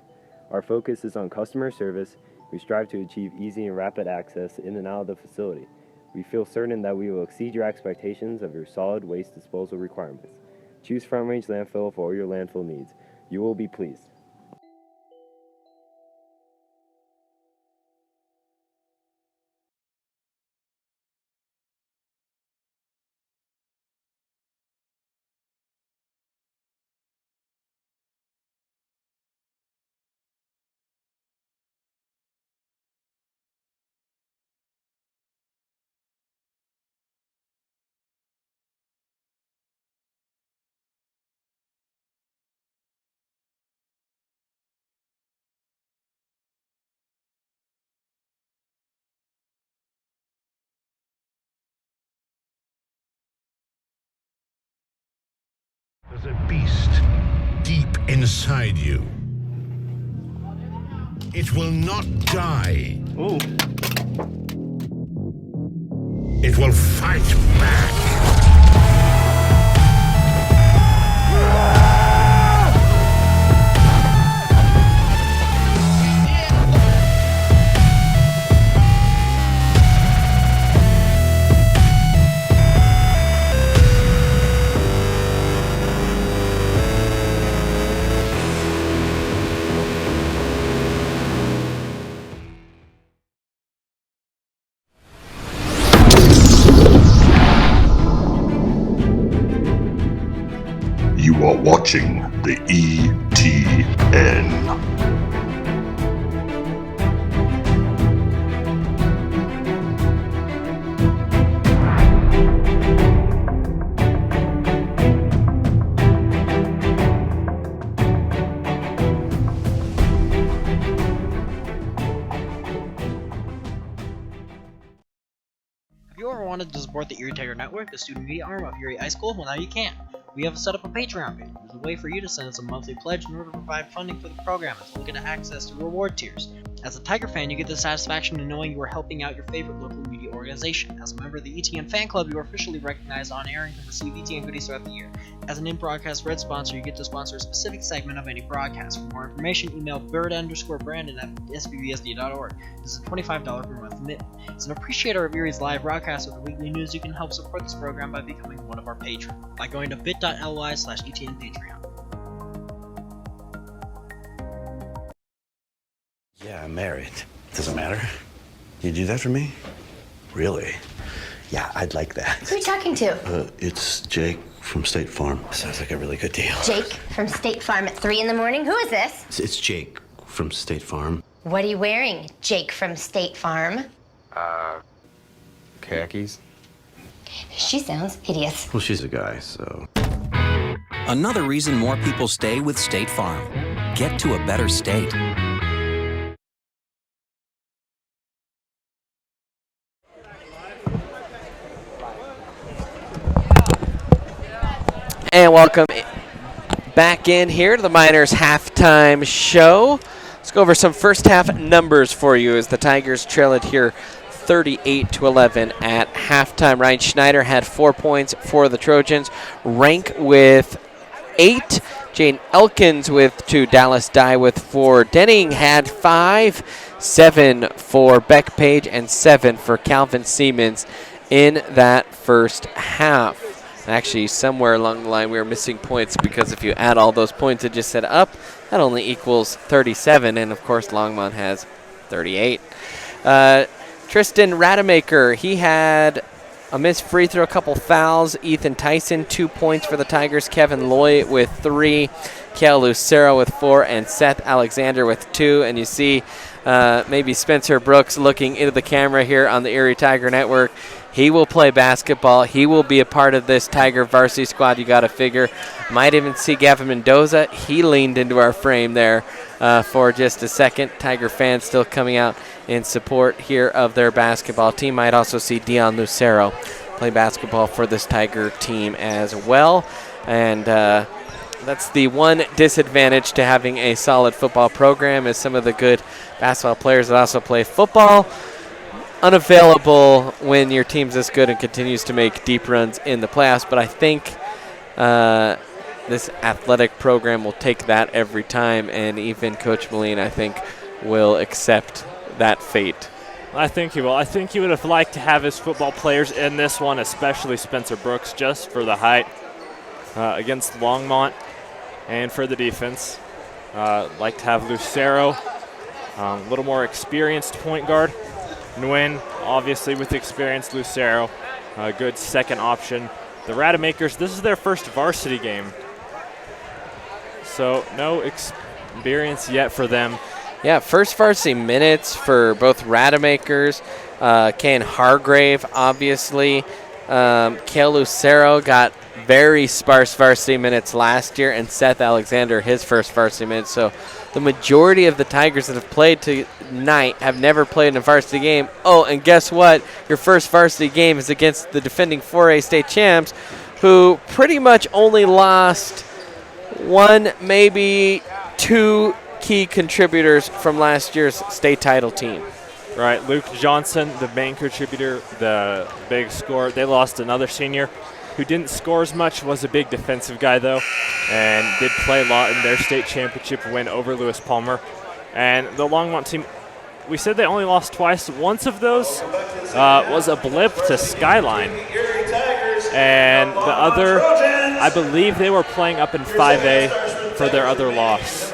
Our focus is on customer service. We strive to achieve easy and rapid access in and out of the facility. We feel certain that we will exceed your expectations of your solid waste disposal requirements. Choose Front Range Landfill for all your landfill needs. You will be pleased. There's a beast deep inside you. It will not die. Ooh. It will fight back. You are watching the ETN. Have you ever wanted to support the Erie Tiger Network, the student media arm of Erie High School? Well, now you can. We have set up a Patreon page. There's a way for you to send us a monthly pledge in order to provide funding for the program, as well as get access to reward tiers. As a Tiger fan, you get the satisfaction in knowing you are helping out your favorite local media organization. As a member of the ETN fan club, you are officially recognized on air and can receive ETN goodies throughout the year. As an in-broadcast red sponsor, you get to sponsor a specific segment of any broadcast. For more information, email bird_brandon at sbbsd.org. This is a $25 per month commitment. As an appreciator of Erie's live broadcast with the weekly news, you can help support this program by becoming one of our patrons by going to bit.ly/ETN Patreon. Yeah, I'm married. Doesn't matter. You do that for me? Really? Yeah, I'd like that. Who are you talking to? It's Jake from State Farm. Sounds like a really good deal. Jake from State Farm at 3 in the morning? Who is this? It's Jake from State Farm. What are you wearing, Jake from State Farm? Khakis. She sounds hideous. Well, she's a guy, so. Another reason more people stay with State Farm. Get to a better state. And welcome back in here to the Miners halftime show. Let's go over some first half numbers for you as the Tigers trail it here 38-11 at halftime. Ryan Schneider had 4 points for the Trojans. Rank with 8. Jane Elkins with 2. Dallas Dye with 4. Denning had 5. 7 for Beck Page and 7 for Calvin Siemens in that first half. Actually, somewhere along the line, we were missing points because if you add all those points it just set up, that only equals 37, and of course Longmont has 38. Tristan Rademacher, he had a missed free throw, a couple fouls. Ethan Tyson, 2 points for the Tigers. Kevin Loy with 3. Kale Lucero with 4, and Seth Alexander with 2. And you see maybe Spencer Brooks looking into the camera here on the Erie Tiger Network. He will play basketball. He will be a part of this Tiger varsity squad, you got to figure. Might even see Gavin Mendoza. He leaned into our frame there for just a second. Tiger fans still coming out in support here of their basketball team. Might also see Dion Lucero play basketball for this Tiger team as well. And that's the one disadvantage to having a solid football program is some of the good basketball players that also play football unavailable when your team's this good and continues to make deep runs in the playoffs. But I think this athletic program will take that every time, and even Coach Moline, I think, will accept that fate. I think he will. I think he would have liked to have his football players in this one, especially Spencer Brooks, just for the height against Longmont and for the defense. Like to have Lucero, a little more experienced point guard. Nguyen, obviously with experience, Lucero, a good second option. The Rademakers, this is their first varsity game, so no experience yet for them. Yeah, first varsity minutes for both Rademakers. Ken Hargrave, obviously. Kale Lucero got very sparse varsity minutes last year, and Seth Alexander, his first varsity minutes. So the majority of the Tigers that have played tonight have never played in a varsity game. Oh, and guess what? Your first varsity game is against the defending 4A state champs, who pretty much only lost one, maybe two key contributors from last year's state title team. Right, Luke Johnson, the main contributor, the big scorer. They lost another senior who didn't score as much, was a big defensive guy though, and did play a lot in their state championship win over Lewis Palmer. And the Longmont team, we said they only lost twice. Once of those was a blip to Skyline. And the other, I believe they were playing up in 5A for their other loss.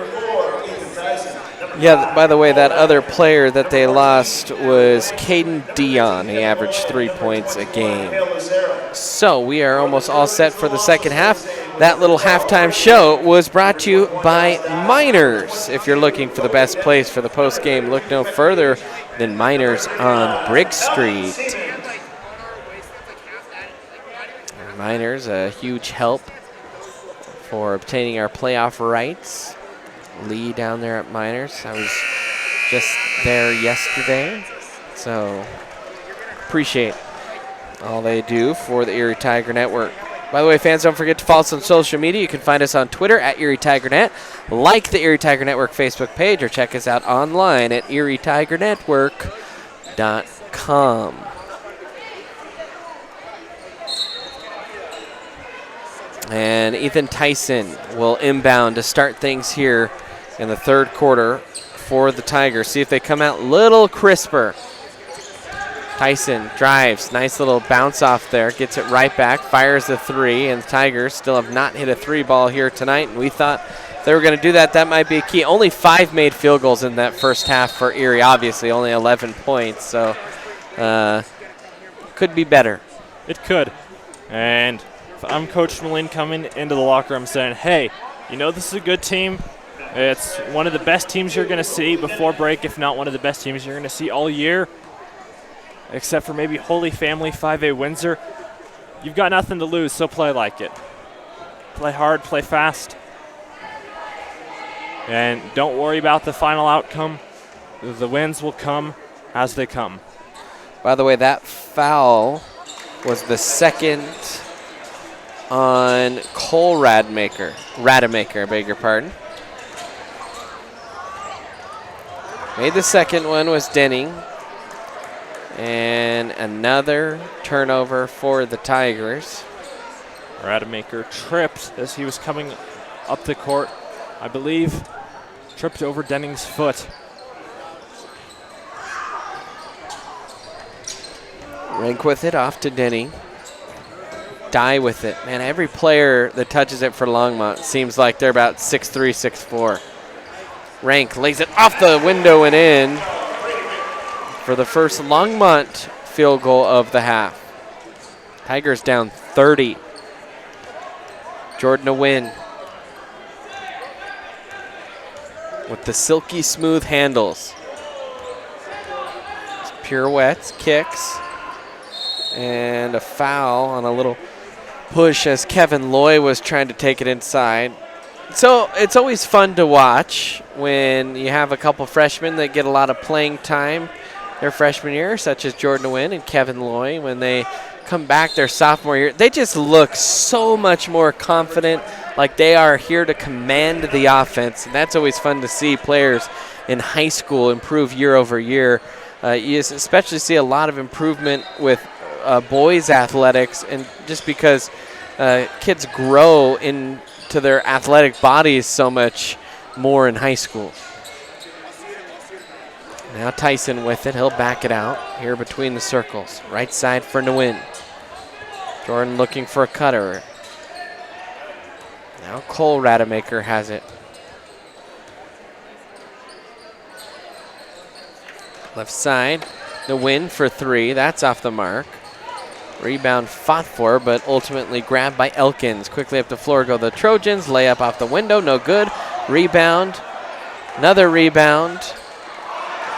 Yeah, by the way, that other player that they lost was Caden Dion. He averaged 3 points a game. So we are almost all set for the second half. That little halftime show was brought to you by Miners. If you're looking for the best place for the post-game, look no further than Miners on Briggs Street. Miners, a huge help for obtaining our playoff rights. Lee down there at Miners. I was just there yesterday, so appreciate all they do for the Erie Tiger Network. By the way, fans, don't forget to follow us on social media. You can find us on Twitter at Erie Tiger Net, like the Erie Tiger Network Facebook page, or check us out online at erietigernetwork.com. And Ethan Tyson will inbound to start things here in the third quarter for the Tigers. See if they come out a little crisper. Tyson drives, nice little bounce off there, gets it right back, fires the three, and the Tigers still have not hit a three ball here tonight, and we thought if they were going to do that, that might be a key. Only 5 made field goals in that first half for Erie, obviously, only 11 points, so could be better. It could. And if I'm Coach Moline coming into the locker room saying, hey, you know this is a good team. It's one of the best teams you're going to see before break, if not one of the best teams you're going to see all year, except for maybe Holy Family 5A Windsor. You've got nothing to lose, so play like it. Play hard, play fast. And don't worry about the final outcome. The wins will come as they come. By the way, that foul was the second on Cole Rademacher, I beg your pardon. Made the second one was Denning. And another turnover for the Tigers. Rademacher tripped as he was coming up the court. I believe tripped over Denning's foot. Rank with it off to Denning. Die with it. Man, every player that touches it for Longmont seems like they're about 6'3", 6'4". Rank lays it off the window and in for the first Longmont field goal of the half. Tigers down 30. Jordan Nguyen with the silky smooth handles. Pirouettes, kicks, and a foul on a little push as Kevin Loy was trying to take it inside. So it's always fun to watch when you have a couple freshmen that get a lot of playing time their freshman year, such as Jordan Nguyen and Kevin Loy. When they come back their sophomore year, they just look so much more confident, like they are here to command the offense. And that's always fun to see players in high school improve year over year. You especially see a lot of improvement with boys athletics, and just because kids grow into their athletic bodies so much more in high school. Now Tyson with it. He'll back it out here between the circles. Right side for Nguyen. Jordan looking for a cutter. Now Cole Rademacher has it. Left side. Nguyen for three. That's off the mark. Rebound fought for, but ultimately grabbed by Elkins. Quickly up the floor go the Trojans. Layup off the window, no good. Rebound. Another rebound.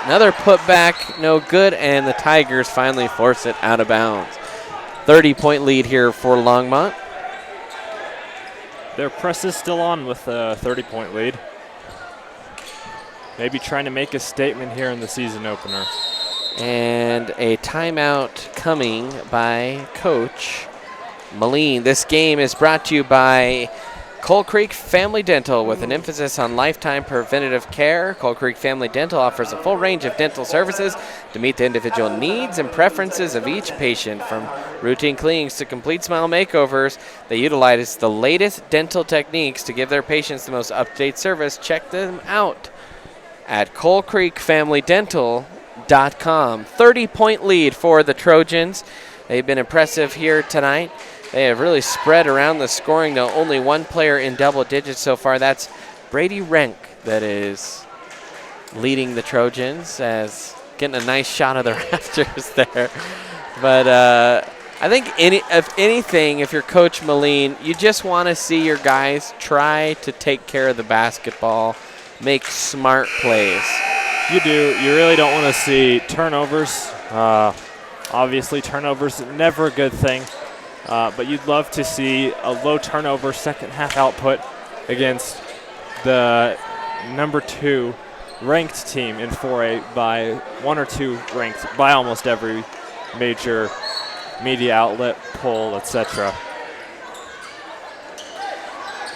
Another putback, no good, and the Tigers finally force it out of bounds. 30-point lead here for Longmont. Their press is still on with a 30-point lead. Maybe trying to make a statement here in the season opener. And a timeout coming by Coach Moline. This game is brought to you by Coal Creek Family Dental, with an emphasis on lifetime preventative care. Coal Creek Family Dental offers a full range of dental services to meet the individual needs and preferences of each patient. From routine cleanings to complete smile makeovers, they utilize the latest dental techniques to give their patients the most up-to-date service. Check them out at coalcreekfamilydental.com. 30-point lead for the Trojans. They've been impressive here tonight. They have really spread around the scoring, though only one player in double digits so far. That's Brady Renk that is leading the Trojans, as getting a nice shot of the rafters there. But I think if anything, if you're Coach Moline, you just want to see your guys try to take care of the basketball, make smart plays. You do. You really don't want to see turnovers. Obviously, turnovers never a good thing. But you'd love to see a low turnover second half output against the number 2 ranked team in 4A by 1 or 2 ranked by almost every major media outlet, poll, etc.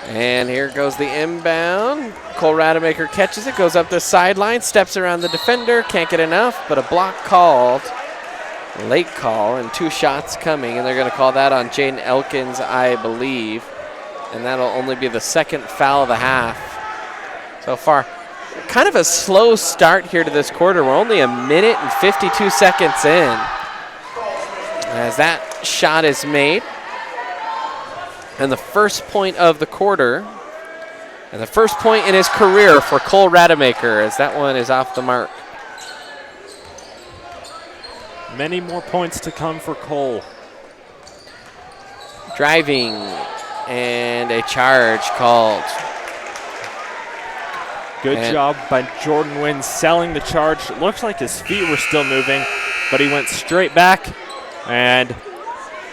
And here goes the inbound. Cole Rademacher catches it, goes up the sideline, steps around the defender, can't get enough, but a block called. Late call, and 2 shots coming, and they're going to call that on Jaden Elkins, I believe. And that'll only be the second foul of the half so far. Kind of a slow start here to this quarter. We're only a minute and 52 seconds in as that shot is made. And the first point of the quarter, and the first point in his career for Cole Rademacher, as that one is off the mark. Many more points to come for Cole. Driving, and a charge called. Good job by Jordan Wynn selling the charge. Looks like his feet were still moving, but he went straight back. And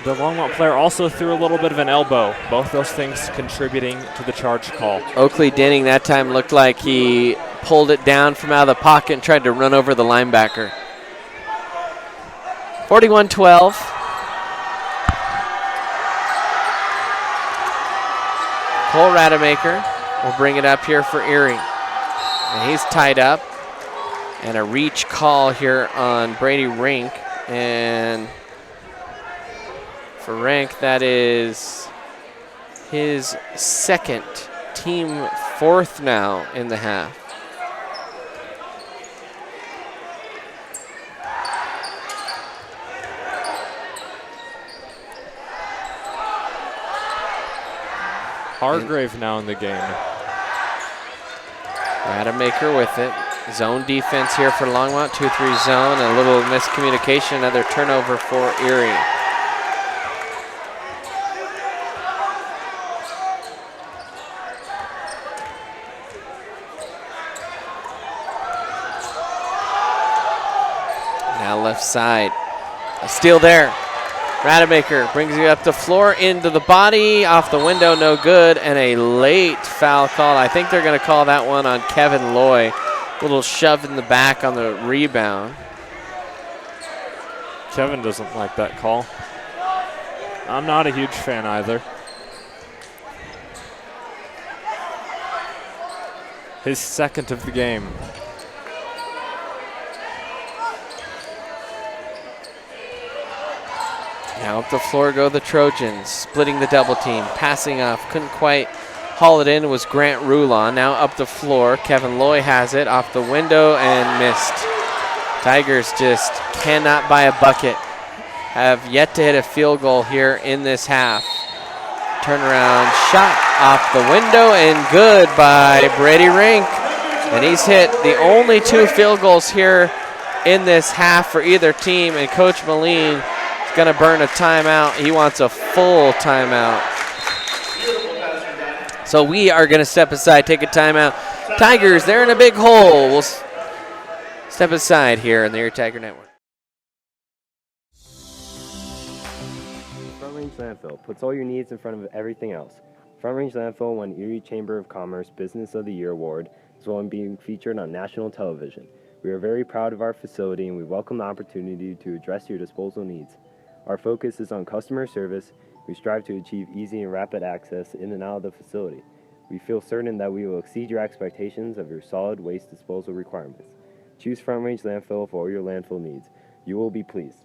the Longmont player also threw a little bit of an elbow. Both those things contributing to the charge call. Oakley Denning that time looked like he pulled it down from out of the pocket and tried to run over the linebacker. 41-12. Cole Rademacher will bring it up here for Erie. And he's tied up. And a reach call here on Brady Rink. And for Rink, that is his second, team 4th now in the half. Hargrave now in the game. Rademacher with it. Zone defense here for Longmont. 2-3 zone. A little miscommunication. Another turnover for Erie. Now left side. A steal there. Rademacher brings you up the floor, into the body, off the window, no good, and a late foul call. I think they're going to call that one on Kevin Loy. A little shove in the back on the rebound. Kevin doesn't like that call. I'm not a huge fan either. His second of the game. Now up the floor go the Trojans, splitting the double team, passing off, couldn't quite haul it in, was Grant Rulon. Now up the floor, Kevin Loy has it, off the window and missed. Tigers just cannot buy a bucket. Have yet to hit a field goal here in this half. Turnaround shot off the window and good by Brady Rink. And he's hit the only 2 field goals here in this half for either team, and Coach Moline going to burn a timeout. He wants a full timeout. So we are going to step aside, take a timeout. Tigers, they're in a big hole. We'll step aside here in the Erie Tiger Network. Front Range Landfill puts all your needs in front of everything else. Front Range Landfill won Erie Chamber of Commerce Business of the Year Award, as well as being featured on national television. We are very proud of our facility, and we welcome the opportunity to address your disposal needs. Our focus is on customer service, We strive to achieve easy and rapid access in and out of the facility. We feel certain that we will exceed your expectations of your solid waste disposal requirements. Choose Front Range Landfill for all your landfill needs. You will be pleased.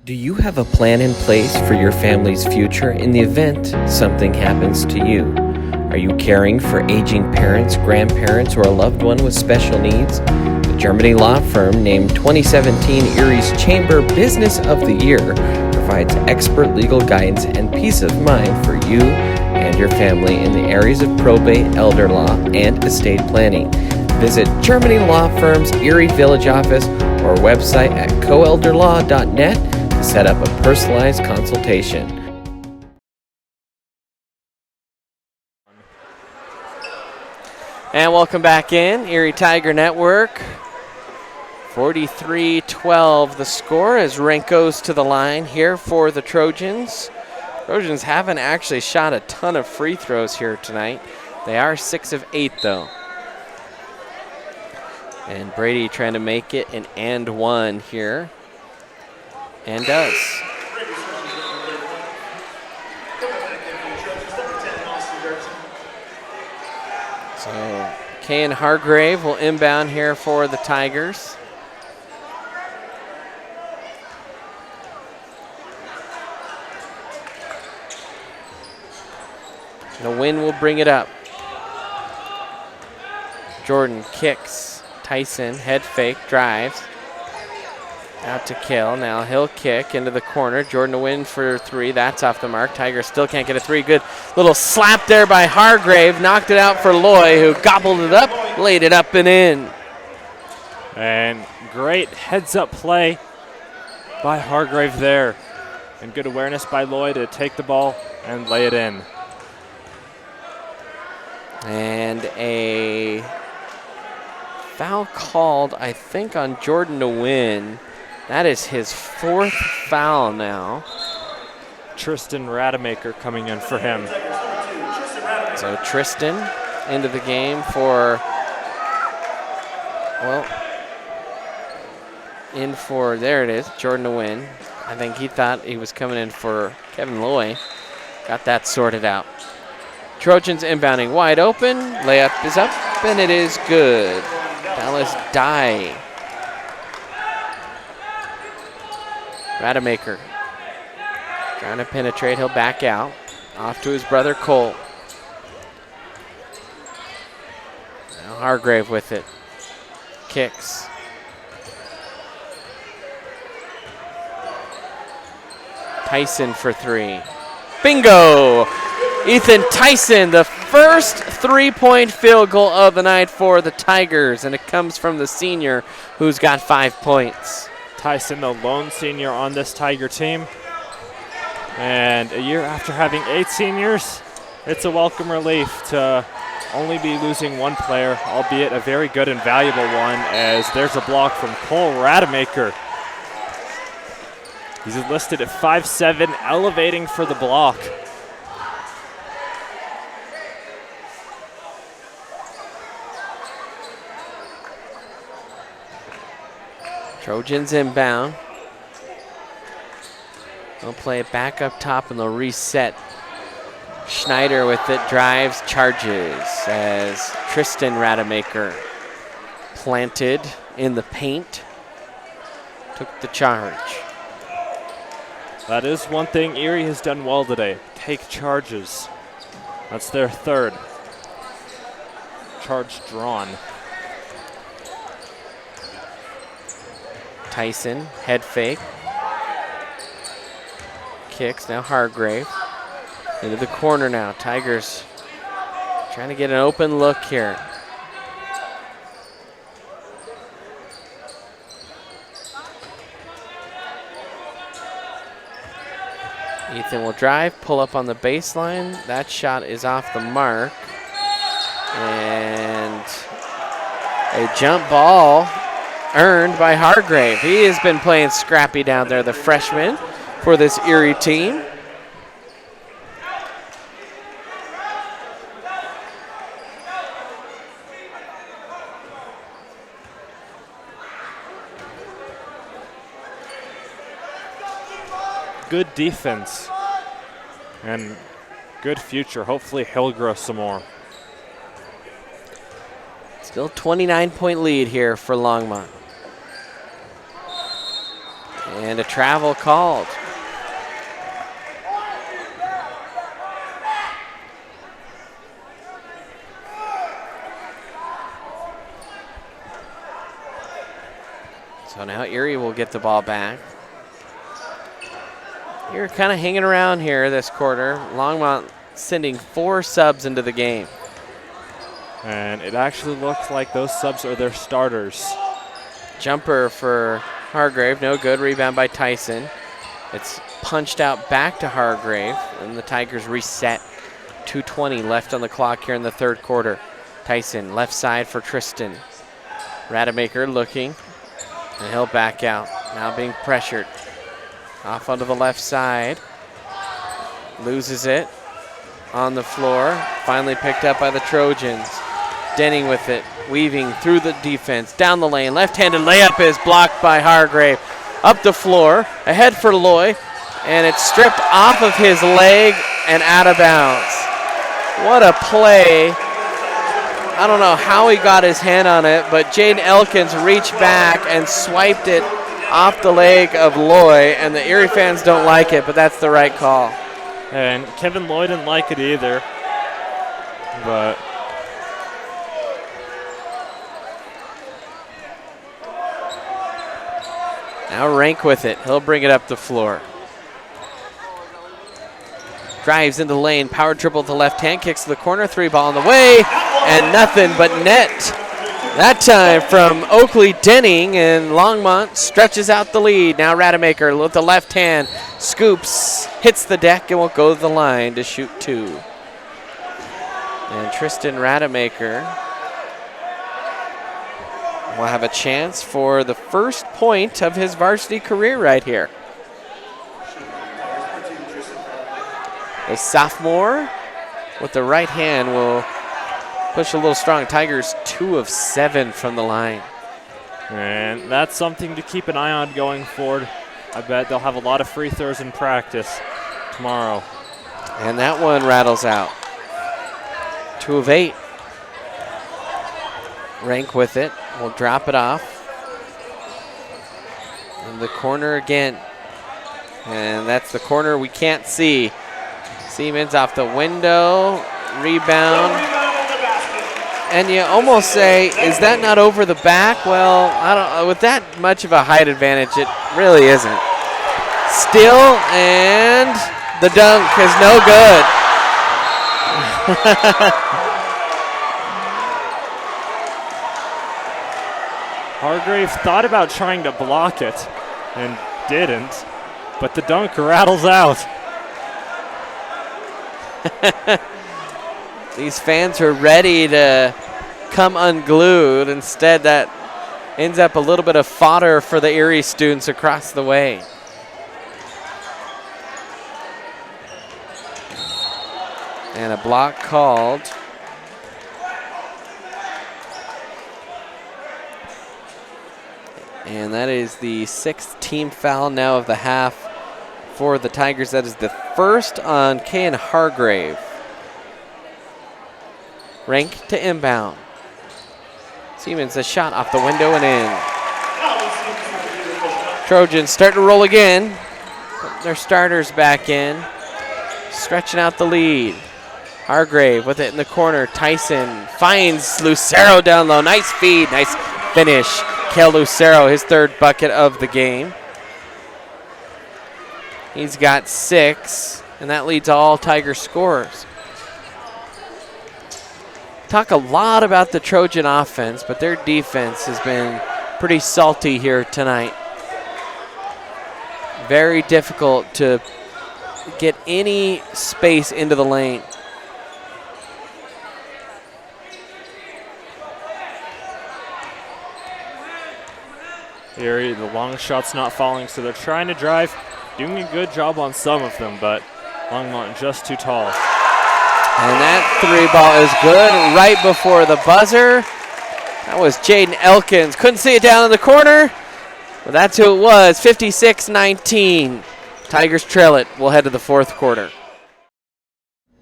Do you have a plan in place for your family's future in the event something happens to you? Are you caring for aging parents, grandparents, or a loved one with special needs? The Germany law firm named 2017 Erie's Chamber Business of the Year provides expert legal guidance and peace of mind for you and your family in the areas of probate, elder law, and estate planning. Visit Germany Law Firm's Erie Village office or website at coelderlaw.net to set up a personalized consultation. And welcome back in, Erie Tiger Network. 43-12 the score as Rank goes to the line here for the Trojans. Trojans haven't actually shot a ton of free throws here tonight. They are 6 of 8 though. And Brady trying to make it an and one here. And does. So Kayan Hargrave will inbound here for the Tigers. The wind will bring it up. Jordan kicks. Tyson, head fake, drives. Out to Kill. Now he'll kick into the corner. Jordan to win for 3. That's off the mark. Tigers still can't get a 3. Good little slap there by Hargrave. Knocked it out for Loy, who gobbled it up, laid it up and in. And great heads-up play by Hargrave there. And good awareness by Loy to take the ball and lay it in. And a foul called, I think, on Jordan to win. That is his 4th foul now. Tristan Rademacher coming in for him. So Tristan into the game for, well, in for, there it is, Jordan to win. I think he thought he was coming in for Kevin Loy. Got that sorted out. Trojans inbounding wide open. Layup is up, and it is good. Dallas Dye. Rademacher trying to penetrate. He'll back out. Off to his brother Cole. Now Hargrave with it. Kicks. Tyson for 3. Bingo! Ethan Tyson, the first 3-point field goal of the night for the Tigers, and it comes from the senior who's got 5 points. Tyson, the lone senior on this Tiger team. And a year after having 8 seniors, it's a welcome relief to only be losing 1 player, albeit a very good and valuable one, as there's a block from Cole Rademacher. He's listed at 5'7", elevating for the block. Trojans inbound. They'll play it back up top and they'll reset. Schneider with it, drives, charges as Tristan Rademacher planted in the paint. Took the charge. That is one thing Erie has done well today. Take charges. That's their 3rd charge drawn. Tyson, head fake. Kicks, now Hargrave. Into the corner now. Tigers trying to get an open look here. Ethan will drive, pull up on the baseline. That shot is off the mark. And a jump ball earned by Hargrave. He has been playing scrappy down there, the freshman for this Erie team. good defense and good future. Hopefully he'll grow some more. Still 29-point lead here for Longmont. And a travel called. So now Erie will get the ball back. You're kind of hanging around here this quarter. Longmont sending 4 subs into the game. And it actually looks like those subs are their starters. Jumper for Hargrave, no good. Rebound by Tyson. It's punched out back to Hargrave, and the Tigers reset. 2:20 left on the clock here in the third quarter. Tyson, left side for Tristan. Rademacher looking, and he'll back out. Now being pressured. Off onto the left side. Loses it on the floor. Finally picked up by the Trojans. Denning with it, weaving through the defense, down the lane. Left-handed layup is blocked by Hargrave. Up the floor, ahead for Loy, and it's stripped off of his leg and out of bounds. What a play. I don't know how he got his hand on it, but Jaden Elkins reached back and swiped it off the leg of Loy, and the Erie fans don't like it, but that's the right call. And Kevin Loy didn't like it either, but now Rank with it. He'll bring it up the floor. Drives into the lane, power dribble to the left hand, kicks to the corner, 3-ball on the way, and nothing but net. That time from Oakley Denning, and Longmont stretches out the lead. Now Rademacher with the left hand, scoops, hits the deck, and will go to the line to shoot 2. And Tristan Rademacher will have a chance for the first point of his varsity career right here. The sophomore with the right hand will push a little strong. Tigers 2 of 7 from the line. And that's something to keep an eye on going forward. I bet they'll have a lot of free throws in practice tomorrow. And that one rattles out. 2 of 8. Rank with it. Will drop it off. In the corner again. And that's the corner we can't see. Siemens off the window. Rebound. And you almost say, is that not over the back? Well, I don't. With that much of a height advantage, it really isn't. Still, and the dunk is no good. Hargrave thought about trying to block it and didn't, but the dunk rattles out. These fans are ready to come unglued. Instead, that ends up a little bit of fodder for the Erie students across the way. And a block called. And that is the 6th team foul now of the half for the Tigers. That is the first on Kayan Hargrave. Rank to inbound. Siemens, a shot off the window and in. Trojans start to roll again. Put their starters back in. Stretching out the lead. Hargrave with it in the corner. Tyson finds Lucero down low. Nice feed, nice finish. Kel Lucero, his 3rd bucket of the game. He's got 6, and that leads all Tiger scorers. Talk a lot about the Trojan offense, but their defense has been pretty salty here tonight. Very difficult to get any space into the lane. Erie, the long shot's not falling, so they're trying to drive, doing a good job on some of them, but Longmont just too tall. And that 3-ball is good right before the buzzer. That was Jaden Elkins. Couldn't see it down in the corner, but that's who it was. 56-19. Tigers trail it. We'll head to the fourth quarter.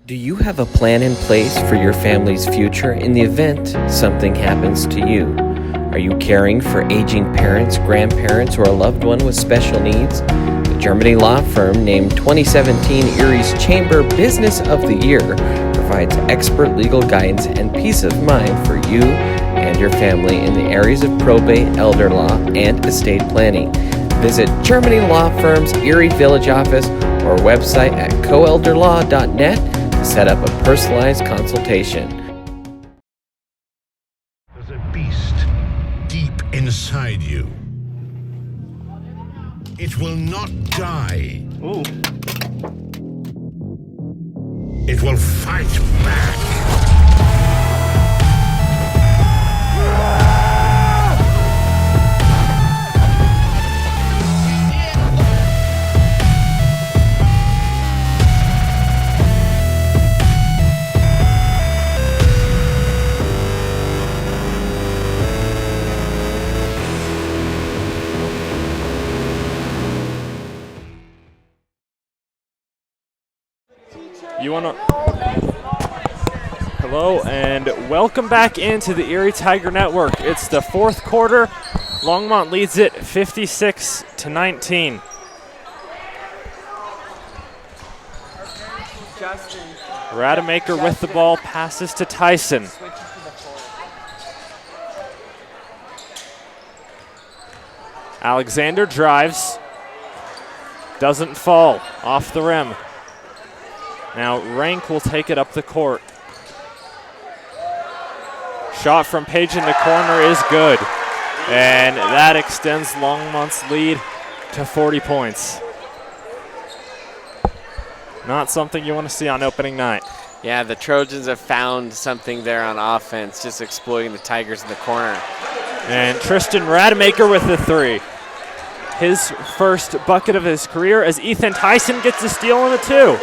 Do you have a plan in place for your family's future in the event something happens to you? Are you caring for aging parents, grandparents, or a loved one with special needs? The Germany law firm named 2017 Erie's Chamber Business of the Year provides expert legal guidance and peace of mind for you and your family in the areas of probate, elder law, and estate planning. Visit Germany Law Firm's Erie Village office or website at coelderlaw.net to set up a personalized consultation. There's a beast deep inside you. It will not die. Ooh. It will fight back. Hello and welcome back into the Erie Tiger Network. It's the fourth quarter. Longmont leads it 56-19. Rademacher with the ball, passes to Tyson. Alexander drives, doesn't fall, off the rim. Now Rank will take it up the court. Shot from Page in the corner is good. And that extends Longmont's lead to 40 points. Not something you want to see on opening night. Yeah, the Trojans have found something there on offense, just exploiting the Tigers in the corner. And Tristan Rademacher with the three. His first bucket of his career as Ethan Tyson gets the steal on the two.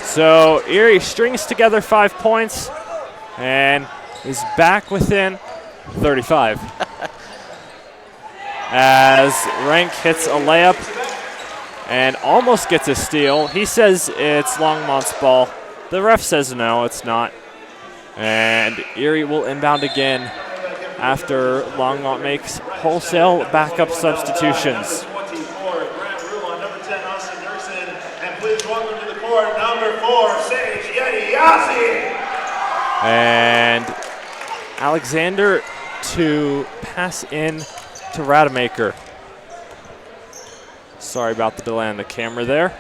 So Erie strings together 5 points and is back within 35. As Rank hits a layup and almost gets a steal. He says it's Longmont's ball. The ref says no, it's not. And Erie will inbound again after Longmont makes wholesale backup substitutions. Number 4, Sage Yeti. And Alexander to pass in to Rademacher. Sorry about the delay on the camera there.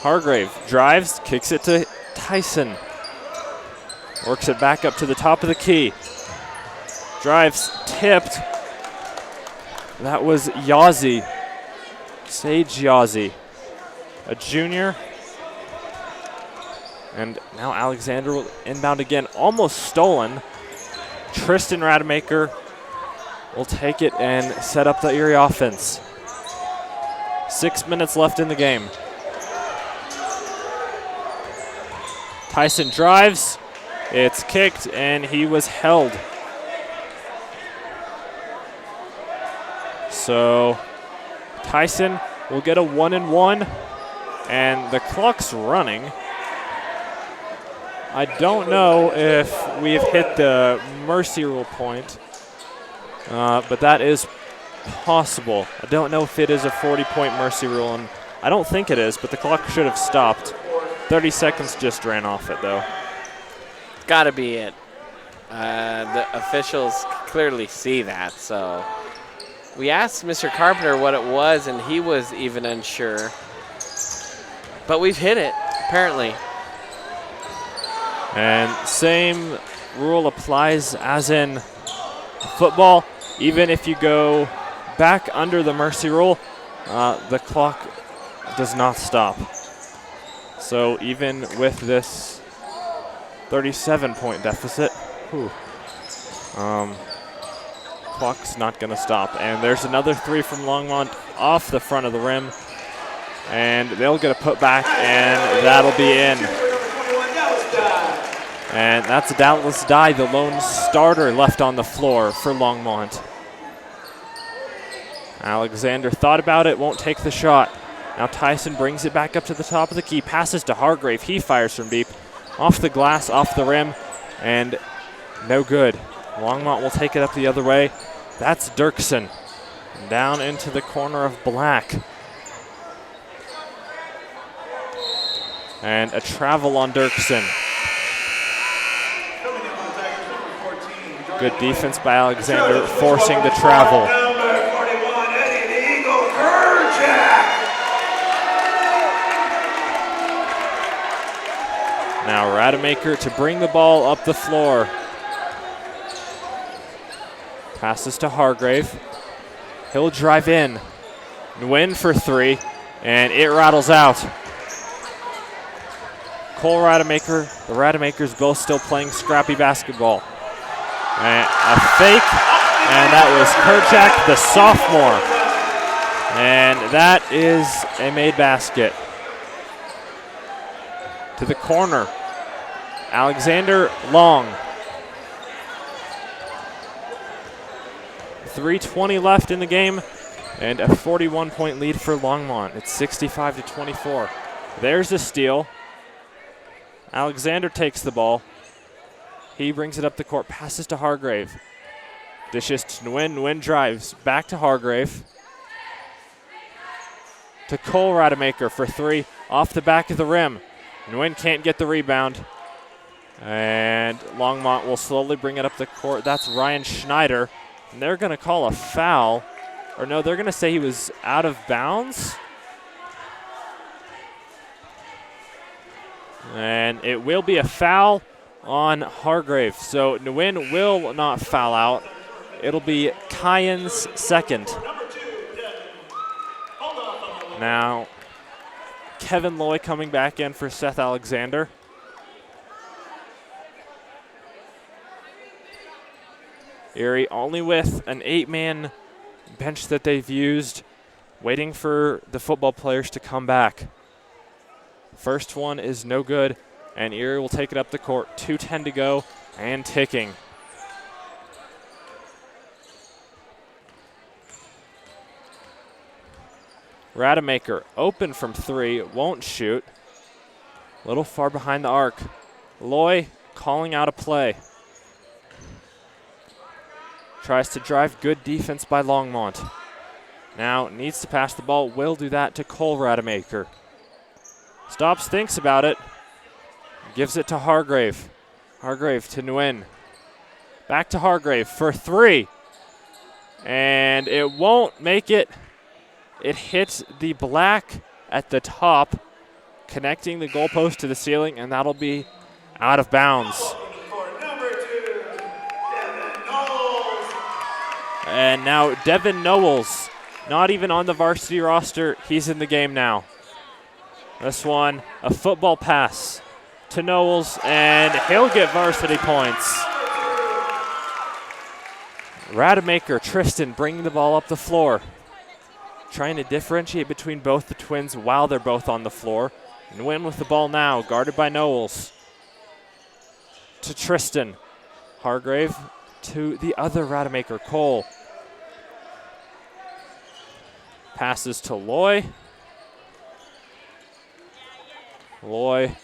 Hargrave drives, kicks it to Tyson. Works it back up to the top of the key. Drives, tipped. That was Yazzie. Sage Yazzie, a junior. And now Alexander will inbound again, almost stolen. Tristan Rademacher will take it and set up the Erie offense. 6 minutes left in the game. Tyson drives, it's kicked, and he was held. So Tyson will get a 1-and-1, and the clock's running. I don't know if we've hit the mercy rule point, but that is possible. I don't know if it is a 40-point mercy rule, and I don't think it is, but the clock should have stopped. 30 seconds just ran off it, though. Gotta be it. The officials clearly see that, so. We asked Mr. Carpenter what it was, and he was even unsure. But we've hit it, apparently. And same rule applies as in football. Even if you go back under the mercy rule, the clock does not stop. So even with this 37-point deficit, clock's not going to stop. And there's another three from Longmont off the front of the rim. And they'll get a putback, and that'll be in. And that's a Dallas Dye, the lone starter left on the floor for Longmont. Alexander thought about it, won't take the shot. Now Tyson brings it back up to the top of the key, passes to Hargrave. He fires from deep, off the glass, off the rim, and no good. Longmont will take it up the other way. That's Dirksen. Down into the corner of black. And a travel on Dirksen. Good defense by Alexander, forcing the travel. Now Rademacher to bring the ball up the floor. Passes to Hargrave. He'll drive in. Nguyen for three, and it rattles out. Cole Rademacher, the Rademakers both still playing scrappy basketball. And a fake, and that was Kerchak, the sophomore. And that is a made basket. To the corner, Alexander Long. 3:20 left in the game, and a 41-point lead for Longmont. It's 65-24. There's a steal. Alexander takes the ball. He brings it up the court, passes to Hargrave. Dishes to Nguyen. Nguyen drives back to Hargrave. To Cole Rademacher for three, off the back of the rim. Nguyen can't get the rebound. And Longmont will slowly bring it up the court. That's Ryan Schneider. And they're going to call a foul. Or no, they're going to say he was out of bounds. And it will be a foul on Hargrave. So Nguyen will not foul out. It'll be Kyan's second. Now, Kevin Loy coming back in for Seth Alexander. Erie only with an 8-man bench that they've used, waiting for the football players to come back. First one is no good, and Erie will take it up the court. 2:10 to go and ticking. Rademacher open from three, won't shoot. A little far behind the arc. Loy calling out a play. Tries to drive, good defense by Longmont. Now needs to pass the ball, will do that to Cole Rademacher. Stops, thinks about it. Gives it to Hargrave. Hargrave to Nguyen. Back to Hargrave for three. And it won't make it. It hits the black at the top, connecting the goalpost to the ceiling, and that'll be out of bounds. And now Devin Knowles, not even on the varsity roster, he's in the game now. This one, a football pass to Knowles, and he'll get varsity points. Rademacher, Tristan bringing the ball up the floor. Trying to differentiate between both the twins while they're both on the floor. Nguyen with the ball now, guarded by Knowles. To Tristan. Hargrave to the other Rademacher, Cole. Passes to Loy. Loy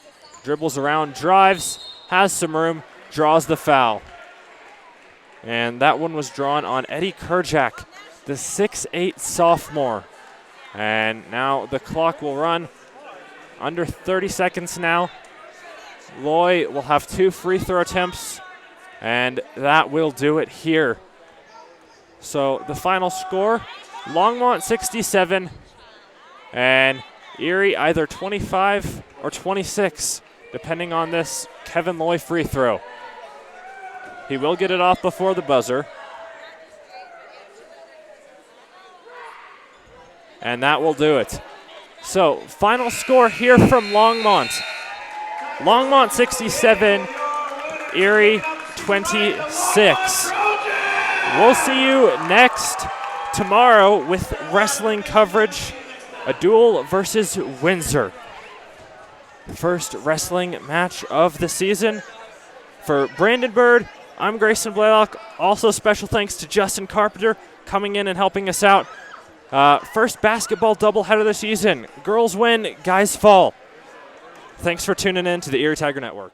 dribbles around, drives, has some room, draws the foul. And that one was drawn on Eddie Kerchak, the 6'8" sophomore. And now the clock will run. Under 30 seconds now. Loy will have 2 free throw attempts, and that will do it here. So the final score, Longmont 67, and Erie either 25 or 26, depending on this Kevin Loy free throw. He will get it off before the buzzer. And that will do it. So, final score here from Longmont. Longmont 67, Erie 26. We'll see you next tomorrow with wrestling coverage, a duel versus Windsor. First wrestling match of the season. For Brandon Bird, I'm Grayson Blaylock. Also special thanks to Justin Carpenter coming in and helping us out. First basketball doubleheader of the season. Girls win, guys fall. Thanks for tuning in to the Erie Tiger Network.